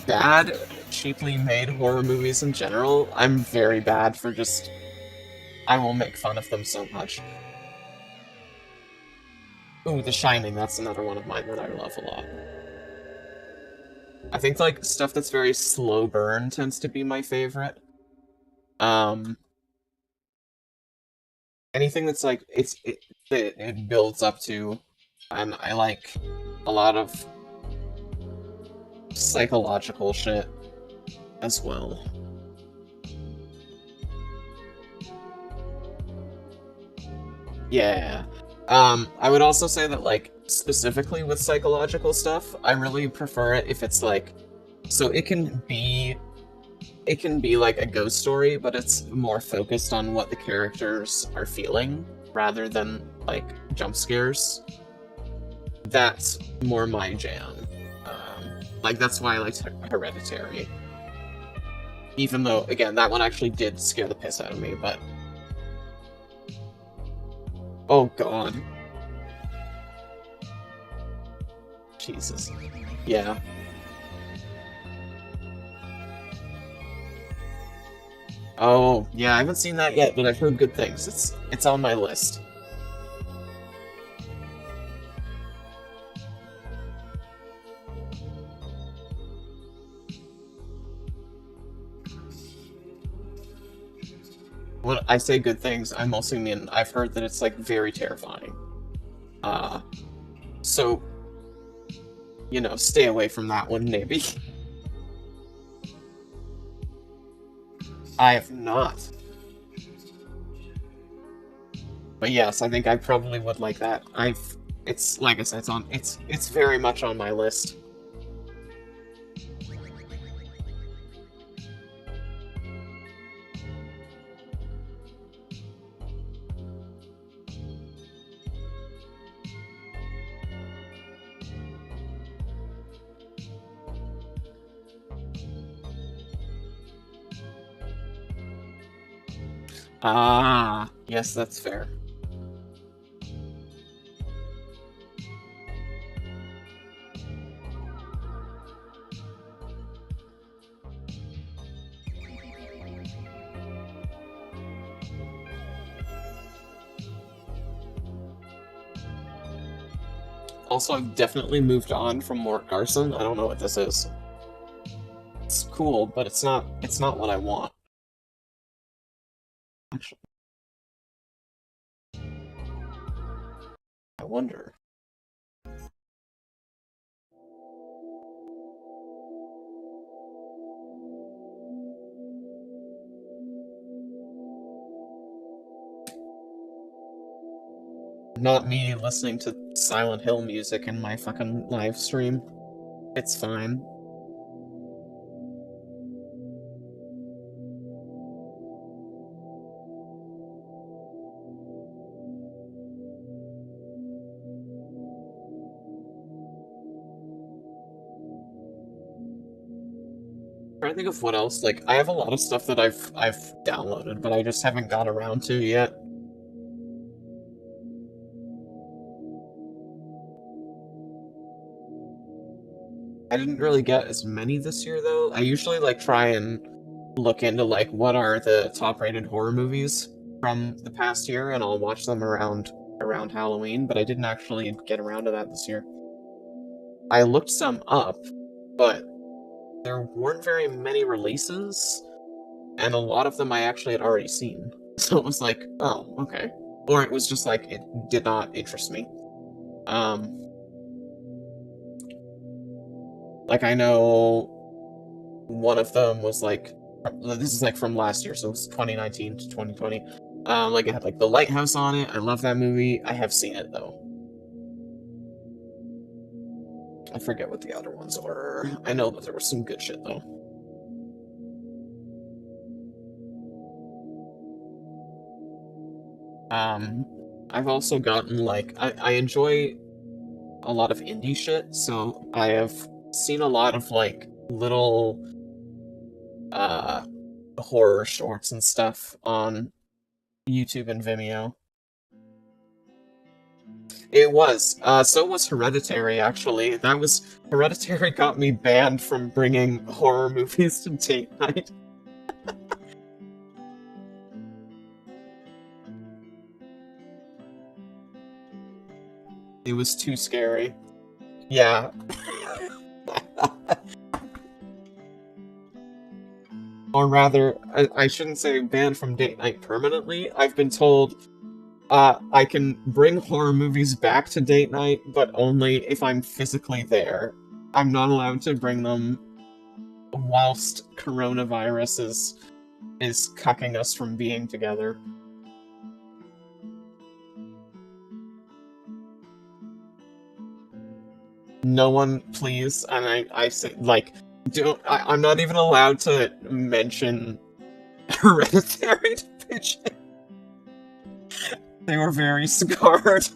S1: bad, cheaply made horror movies in general, I'm very bad for just... I will make fun of them so much. Ooh, The Shining, that's another one of mine that I love a lot. I think, like, stuff that's very slow burn tends to be my favorite. Um, anything that's like, it builds up to, and I like a lot of psychological shit as well. Yeah. I would also say that, like, specifically with psychological stuff, I really prefer it if it's like, so it can be like a ghost story, but it's more focused on what the characters are feeling rather than like jump scares. That's more my jam. Like that's why I liked Hereditary. Even though, again, that one actually did scare the piss out of me, but oh god. Jesus. Yeah. Oh, yeah, I haven't seen that yet, but I've heard good things. It's on my list. When I say good things, I mostly mean I've heard that it's like very terrifying. Uh, so stay away from that one, maybe. I have not. But yes, I think I probably would like that. It's like I said, it's very much on my list. Ah, yes, that's fair. Also, I've definitely moved on from Mort Garson. I don't know what this is. It's cool, but it's not what I want. Actually, I wonder. Not me listening to Silent Hill music in my fucking live stream. It's fine. Trying to think of what else. Like, I have a lot of stuff that I've downloaded, but I just haven't got around to yet. I didn't really get as many this year though. I usually like try and look into like what are the top rated horror movies from the past year, and I'll watch them around Halloween, but I didn't actually get around to that this year. I looked some up, but there weren't very many releases, and a lot of them I actually had already seen. So it was like, oh, okay. Or it was just like it did not interest me. Um, like I know one of them was like this is like from last year, so it's 2019 to 2020. Like it had like The Lighthouse on it. I love that movie. I have seen it though. I forget what the other ones were. I know that there was some good shit though. Um, I've also gotten like I enjoy a lot of indie shit, so I have seen a lot of like little uh horror shorts and stuff on YouTube and Vimeo. It was. So was Hereditary, actually. Hereditary got me banned from bringing horror movies to date night. It was too scary. Yeah. Or rather, I shouldn't say banned from date night permanently. I've been told I can bring horror movies back to date night, but only if I'm physically there. I'm not allowed to bring them whilst coronavirus is cucking us from being together. no one, please. And I say, like, I'm not even allowed to mention Hereditary to Pigeon. They were very scarred.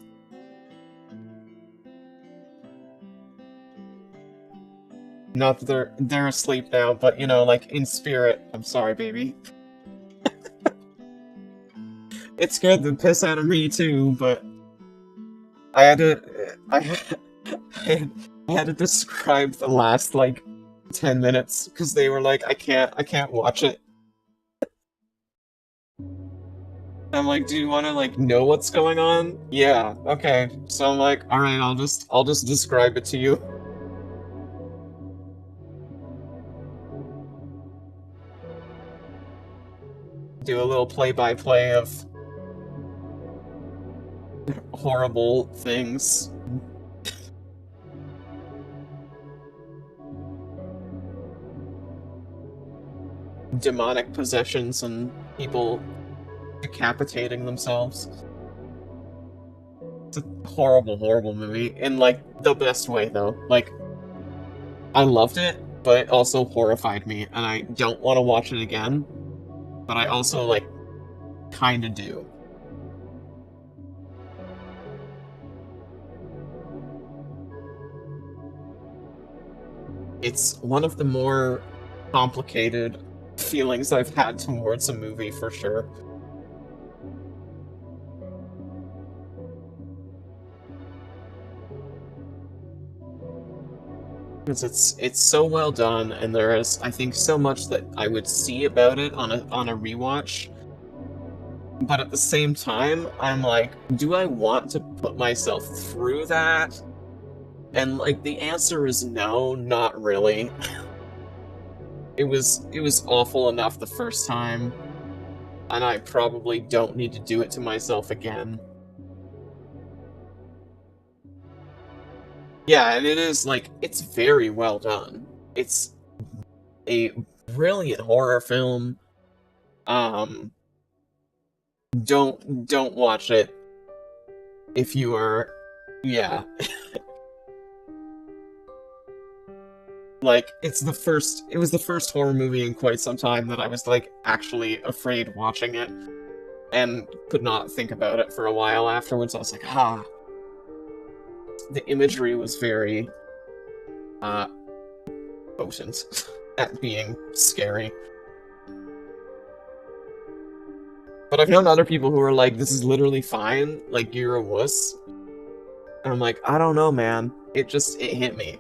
S1: Not that they're asleep now, but you know, like in spirit. I'm sorry, baby. It scared the piss out of me too, but I had to I had to describe the last like 10 minutes because they were like, I can't watch it. I'm like, do you want to like know what's going on? Yeah, okay. So I'm like, all right, I'll just describe it to you. Do a little play-by-play of horrible things. Demonic possessions and people decapitating themselves. It's a horrible, horrible movie in like the best way though. Like, I loved it, but it also horrified me, and I don't want to watch it again. But I also like kind of do. It's one of the more complicated feelings I've had towards a movie for sure. Because it's so well done, and there is, I think, so much that I would see about it on a rewatch. But at the same time, I'm like, do I want to put myself through that? And like the answer is no, not really. It was awful enough the first time, and I probably don't need to do it to myself again. Yeah, and it is like it's very well done. It's a brilliant horror film. Um don't watch it if you are, yeah. Like, it was the first horror movie in quite some time that I was, like, actually afraid watching it, and could not think about it for a while afterwards. I was like, ah. The imagery was very, potent at being scary. But I've known other people who are like, this is literally fine, like, you're a wuss. And I'm like, I don't know, man. It hit me.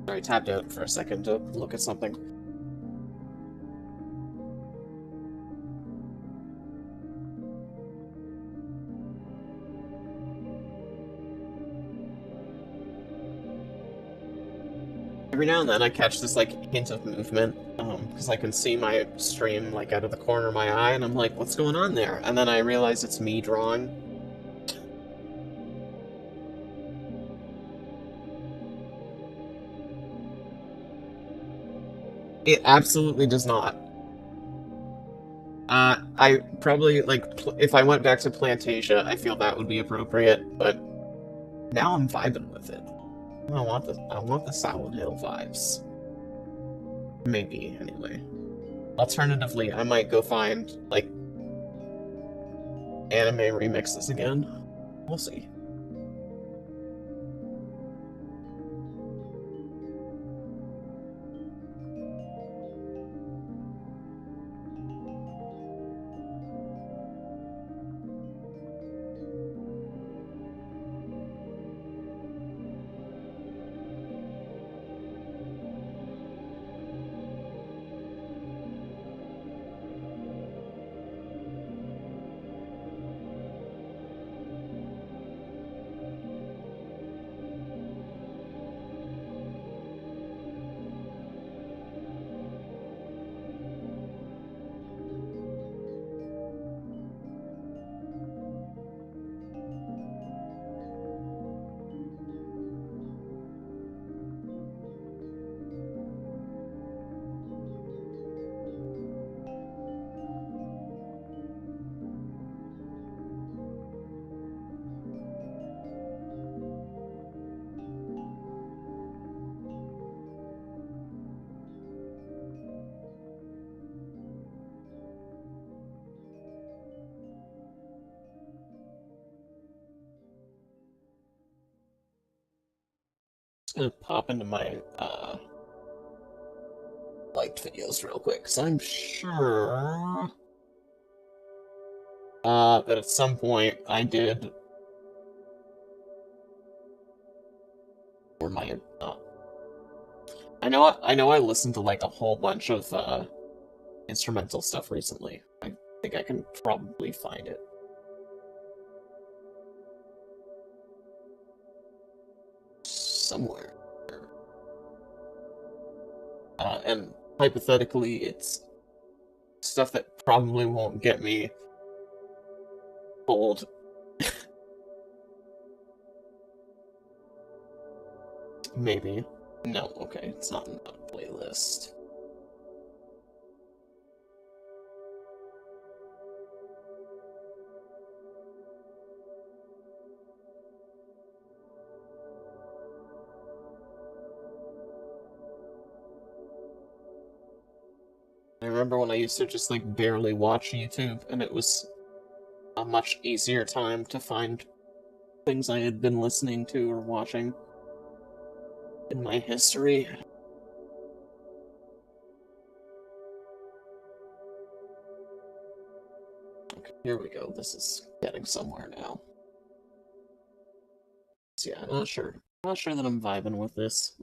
S1: Sorry, tapped out for a second to look at something. Every now and then I catch this, like, hint of movement, because I can see my stream, like, out of the corner of my eye, and I'm like, what's going on there? And then I realize it's me drawing. It absolutely does not. I probably, like, if I went back to Plantasia, I feel that would be appropriate, but Now I'm vibing with it. I want the Silent Hill vibes. Maybe, anyway. Alternatively, I might go find, like, anime remixes again. We'll see. Just gonna pop into my, liked videos real quick, because I'm sure that at some point I did, or my, I know I listened to like a whole bunch of instrumental stuff recently. I think I can probably find it somewhere. And hypothetically, it's stuff that probably won't get me pulled. Maybe. No, okay, it's not in the playlist. I remember when I used to just like barely watch YouTube, and it was a much easier time to find things I had been listening to or watching in my history. Okay, here we go. This is getting somewhere now. So yeah, I'm not sure. I'm not sure that I'm vibing with this.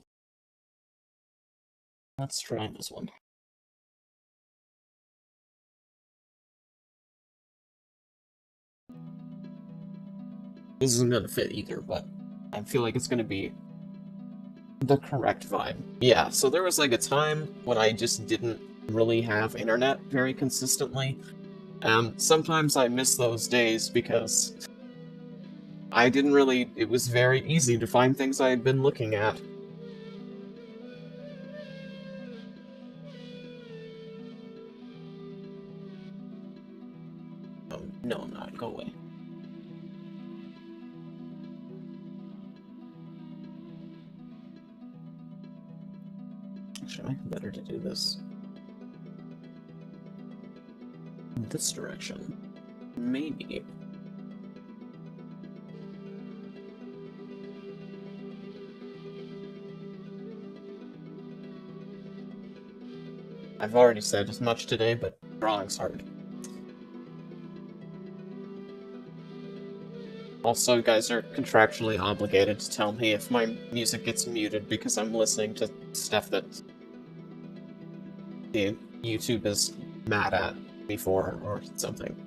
S1: Let's try this one. This isn't gonna fit either, but I feel like it's gonna be the correct vibe. Yeah, so there was like a time when I just didn't really have internet very consistently, and sometimes I miss those days because I didn't really, it was very easy to find things I had been looking at. Oh, no, I'm not, go away. Actually, it might be better to do this in this direction. Maybe. I've already said as much today, but drawing's hard. Also, you guys are contractually obligated to tell me if my music gets muted because I'm listening to stuff that the YouTube is mad at me for or something.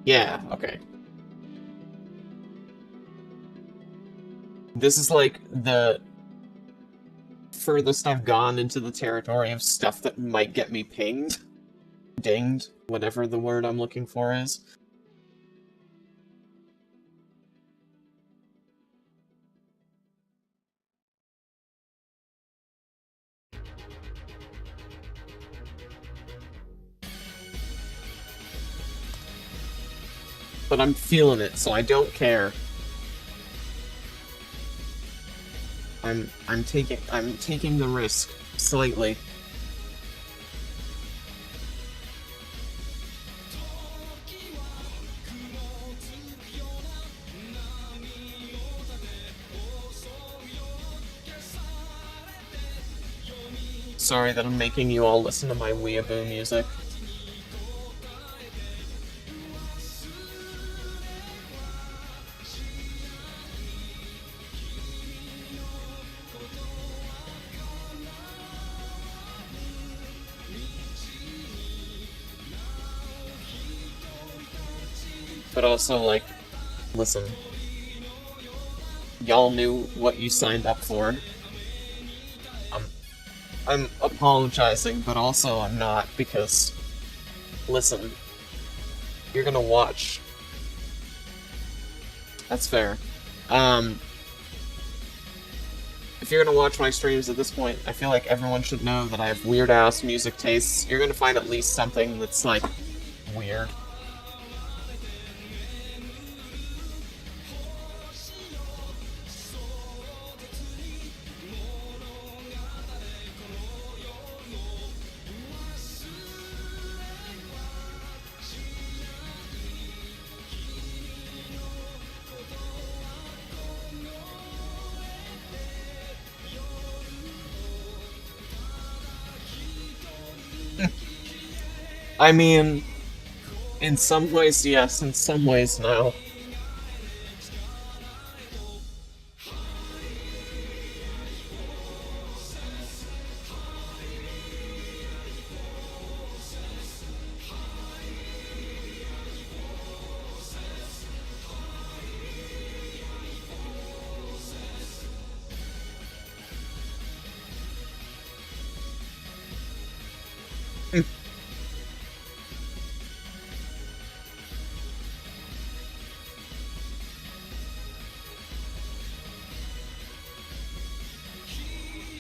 S1: Yeah, okay. This is like the furthest I've gone into the territory of stuff that might get me pinged. Dinged, whatever the word I'm looking for is. but I'm feeling it, so I don't care. I'm taking the risk slightly. Sorry that I'm making you all listen to my weeaboo music. But also, like, listen. Y'all knew what you signed up for. I'm apologizing, but also I'm not, because, listen, you're gonna watch. That's fair. If you're gonna watch my streams at this point, I feel like everyone should know that I have weird-ass music tastes. You're gonna find at least something that's, like, weird. I mean, in some ways yes, in some ways no.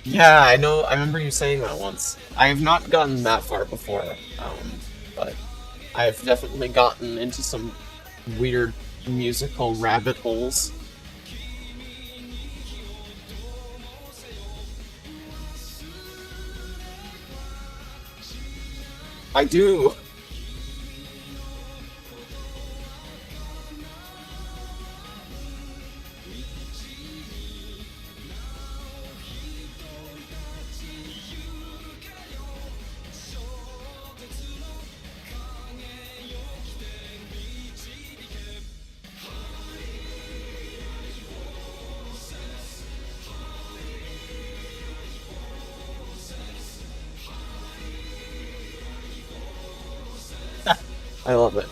S1: Yeah, I know, I remember you saying that once. I have not gotten that far before, but I've definitely gotten into some weird musical rabbit holes. I do! I love it.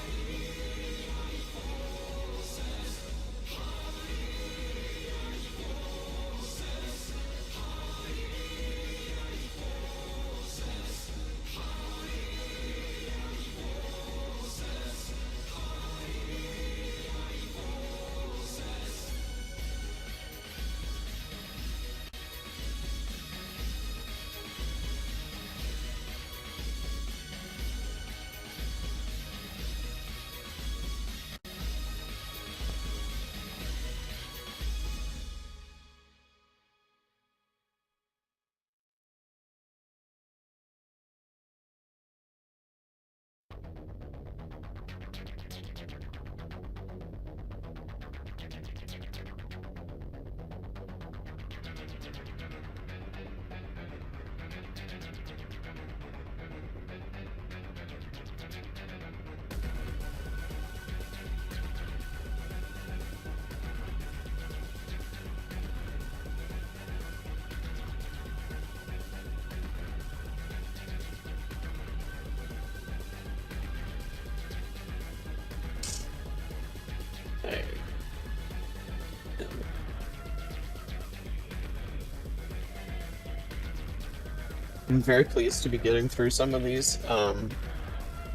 S1: I'm very pleased to be getting through some of these,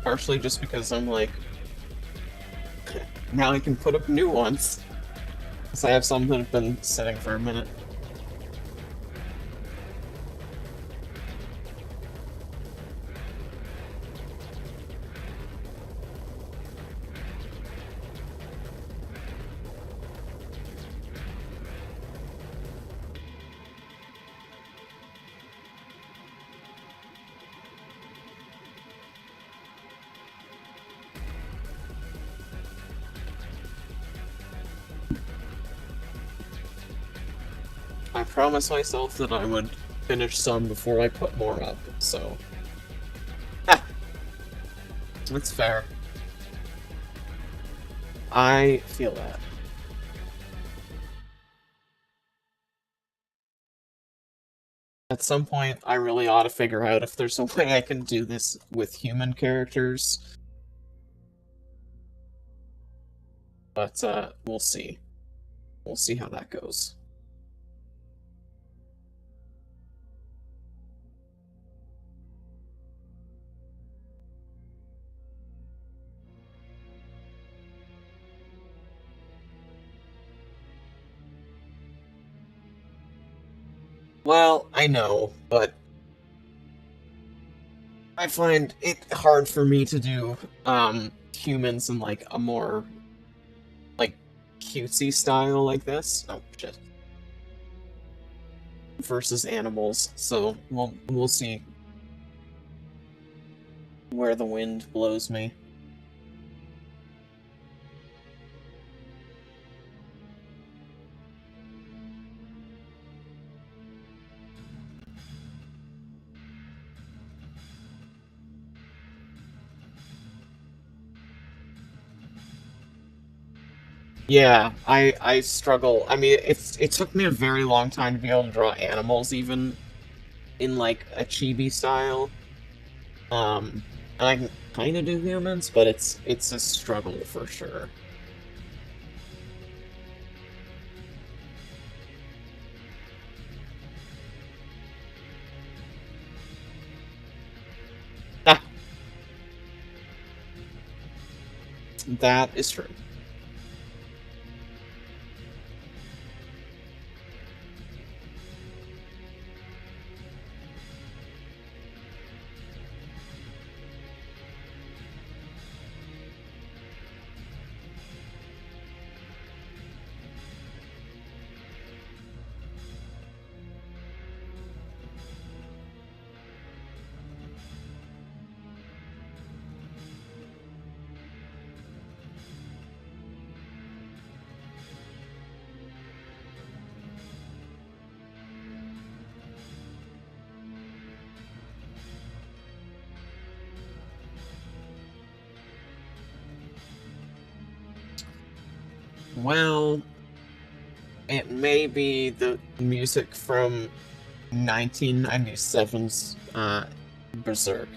S1: partially just because I'm like, now I can put up new ones. Because I have some that have been sitting for a minute. I promised myself that I would finish some before I put more up, so... Ah, that's fair. I feel that. At some point, I really ought to figure out if there's a way I can do this with human characters. But, we'll see. We'll see how that goes. Well, I know, but I find it hard for me to do, humans in, like, a more, like, cutesy style like this. Oh, shit. Versus animals, so we'll see where the wind blows me. Yeah, I struggle. I mean, it took me a very long time to be able to draw animals, even in like a chibi style. And I can kind of do humans, but it's a struggle for sure. Ah, that is true. Well, it may be the music from 1997's Berserk.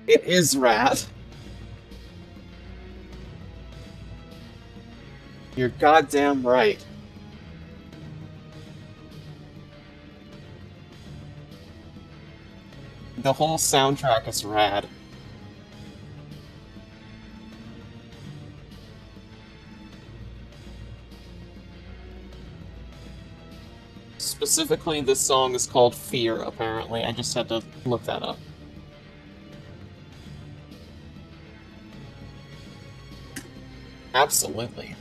S1: It is rad. You're goddamn right. The whole soundtrack is rad. Specifically, this song is called Fear, apparently. I just had to look that up. Absolutely.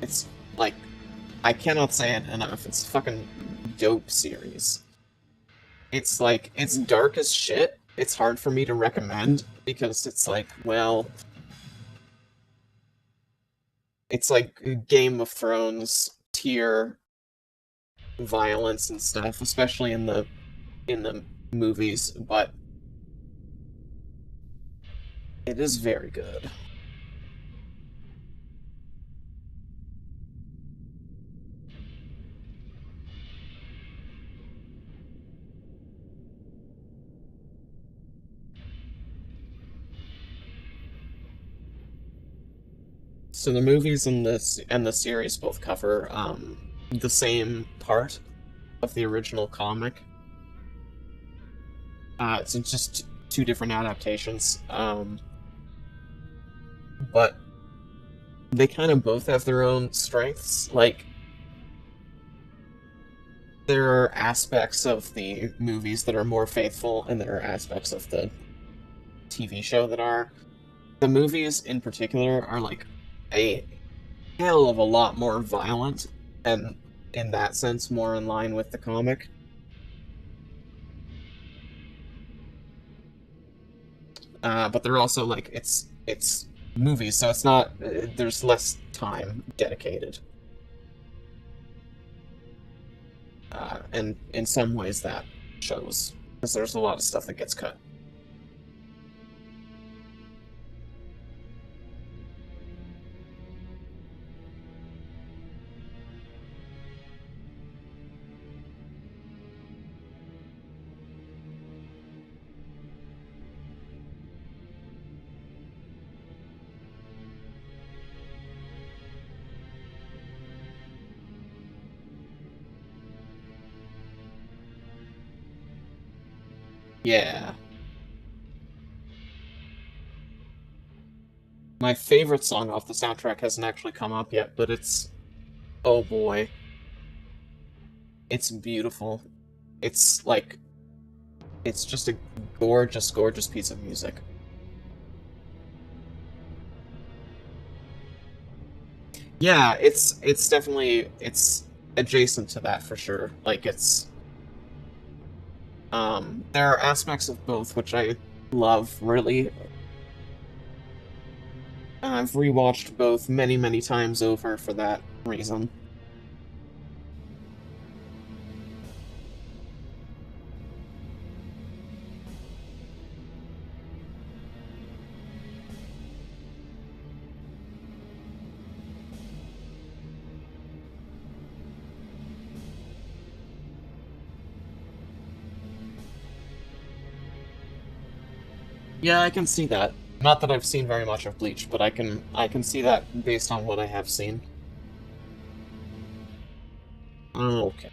S1: It's, like, I cannot say it enough. It's a fucking dope series. It's like, it's dark as shit. It's hard for me to recommend, because it's like, well... It's like Game of Thrones tier violence and stuff, especially in the movies, but it is very good. So the movies and the series both cover the same part of the original comic. It's just two different adaptations. But they kind of both have their own strengths. Like, there are aspects of the movies that are more faithful, and there are aspects of the TV show that are. The movies, in particular, are like a hell of a lot more violent, and in that sense, more in line with the comic. But they're also like it's movies, so it's not. There's less time dedicated. and in some ways that shows, because there's a lot of stuff that gets cut. Yeah. My favorite song off the soundtrack hasn't actually come up yet, but it's... oh boy. It's beautiful. It's like... it's just a gorgeous, gorgeous piece of music. Yeah, it's definitely... it's adjacent to that for sure. Like, it's... there are aspects of both which I love, really. I've rewatched both many, many times over for that reason. Yeah, I can see that. Not that I've seen very much of Bleach, but I can see that based on what I have seen. Okay.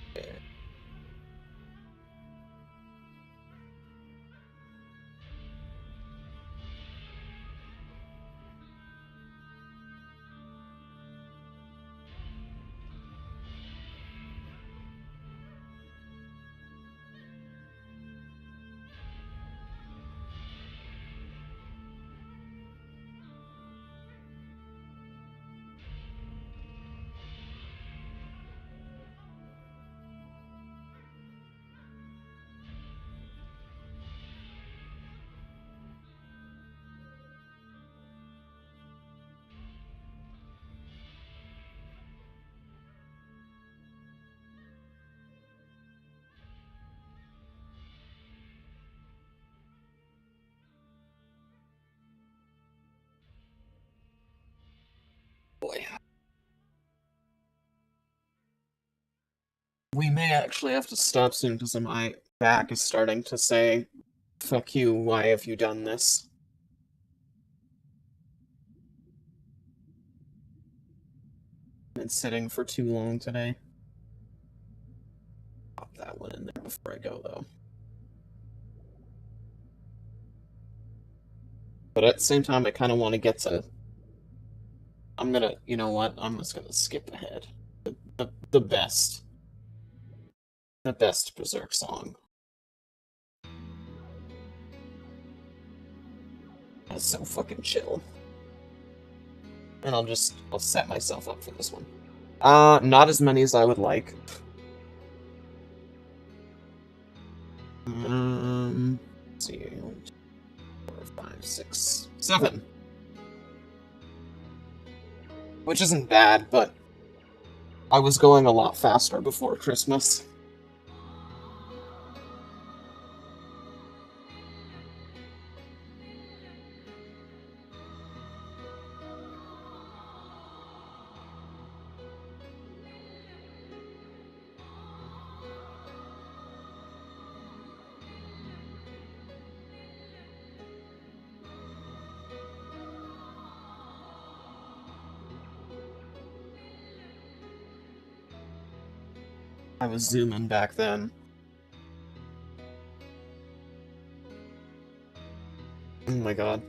S1: Boy. We may actually have to stop soon because my back is starting to say, fuck you, why have you done this? Been sitting for too long today. Pop that one in there before I go, though. But at the same time, I kind of want to get to... I'm gonna... you know what? I'm just gonna skip ahead. The best. The best Berserk song. That's so fucking chill. And I'll set myself up for this one. Not as many as I would like. Let's see, 4, 5, 6, 7. Which isn't bad, but I was going a lot faster before Christmas. I was zooming back then. Oh my god.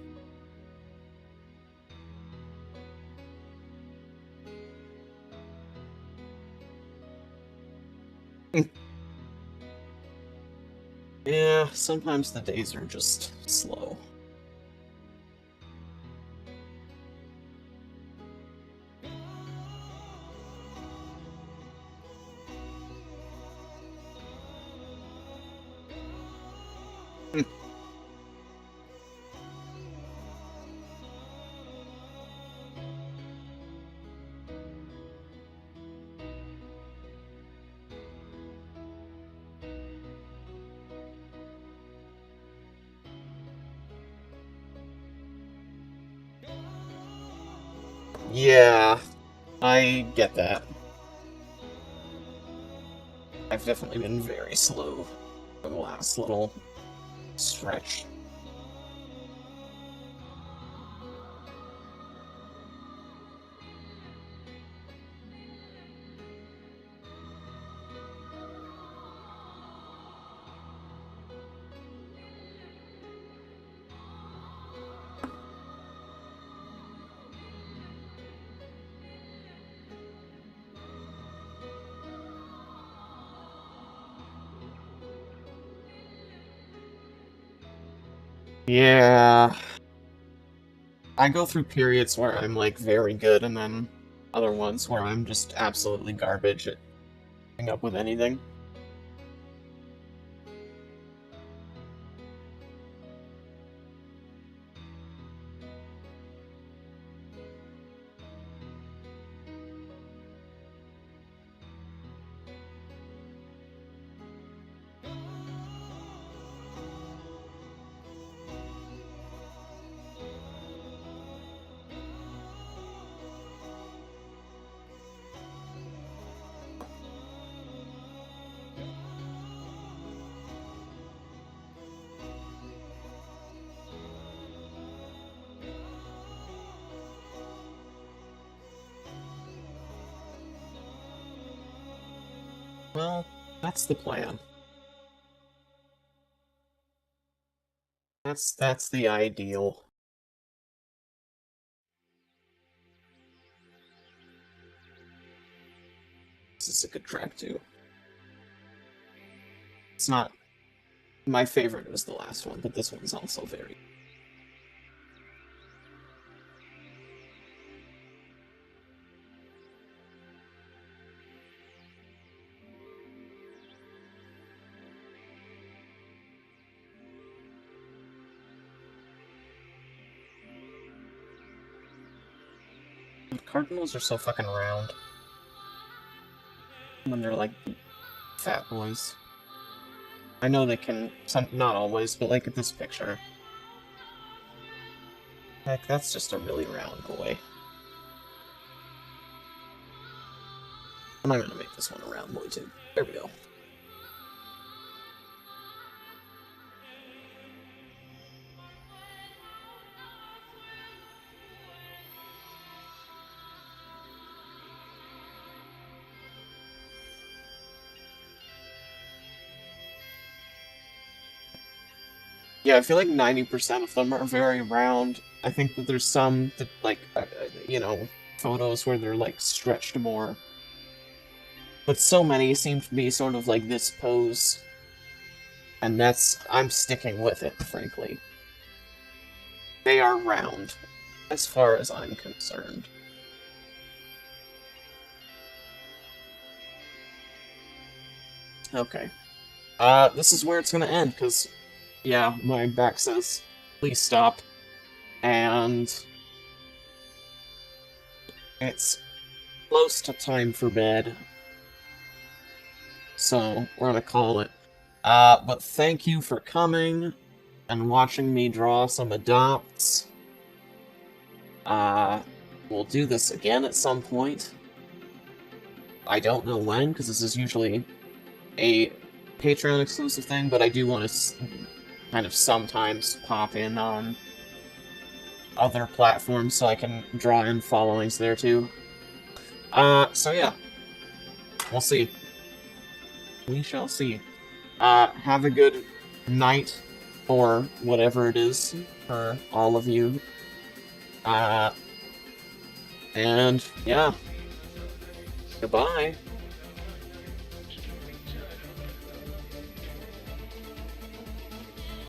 S1: Yeah, sometimes the days are just slow. Yeah, I get that. I've definitely been very slow for the last little stretch. Yeah, I go through periods where I'm like very good and then other ones where I'm just absolutely garbage at coming up with anything. Well, that's the plan. That's the ideal. This is a good track too. It's not my favorite was the last one, but this one's also very. The Cardinals are so fucking round when they're like fat boys. I know they can, some, not always, but like at this picture. Heck, that's just a really round boy. And I'm gonna make this one a round boy too. There we go. Yeah, I feel like 90% of them are very round. I think that there's some that, like, you know, photos where they're, like, stretched more. But so many seem to be sort of like this pose. And I'm sticking with it, frankly. They are round, as far as I'm concerned. Okay. This is where it's gonna end, because, yeah, my back says, please stop. And it's close to time for bed. So, we're gonna call it. But thank you for coming and watching me draw some adopts. We'll do this again at some point. I don't know when, because this is usually a Patreon exclusive thing, but I do want to kind of sometimes pop in on other platforms so I can draw in followings there too. So yeah. We'll see. We shall see. Have a good night, or whatever it is, for all of you. And, yeah. Goodbye.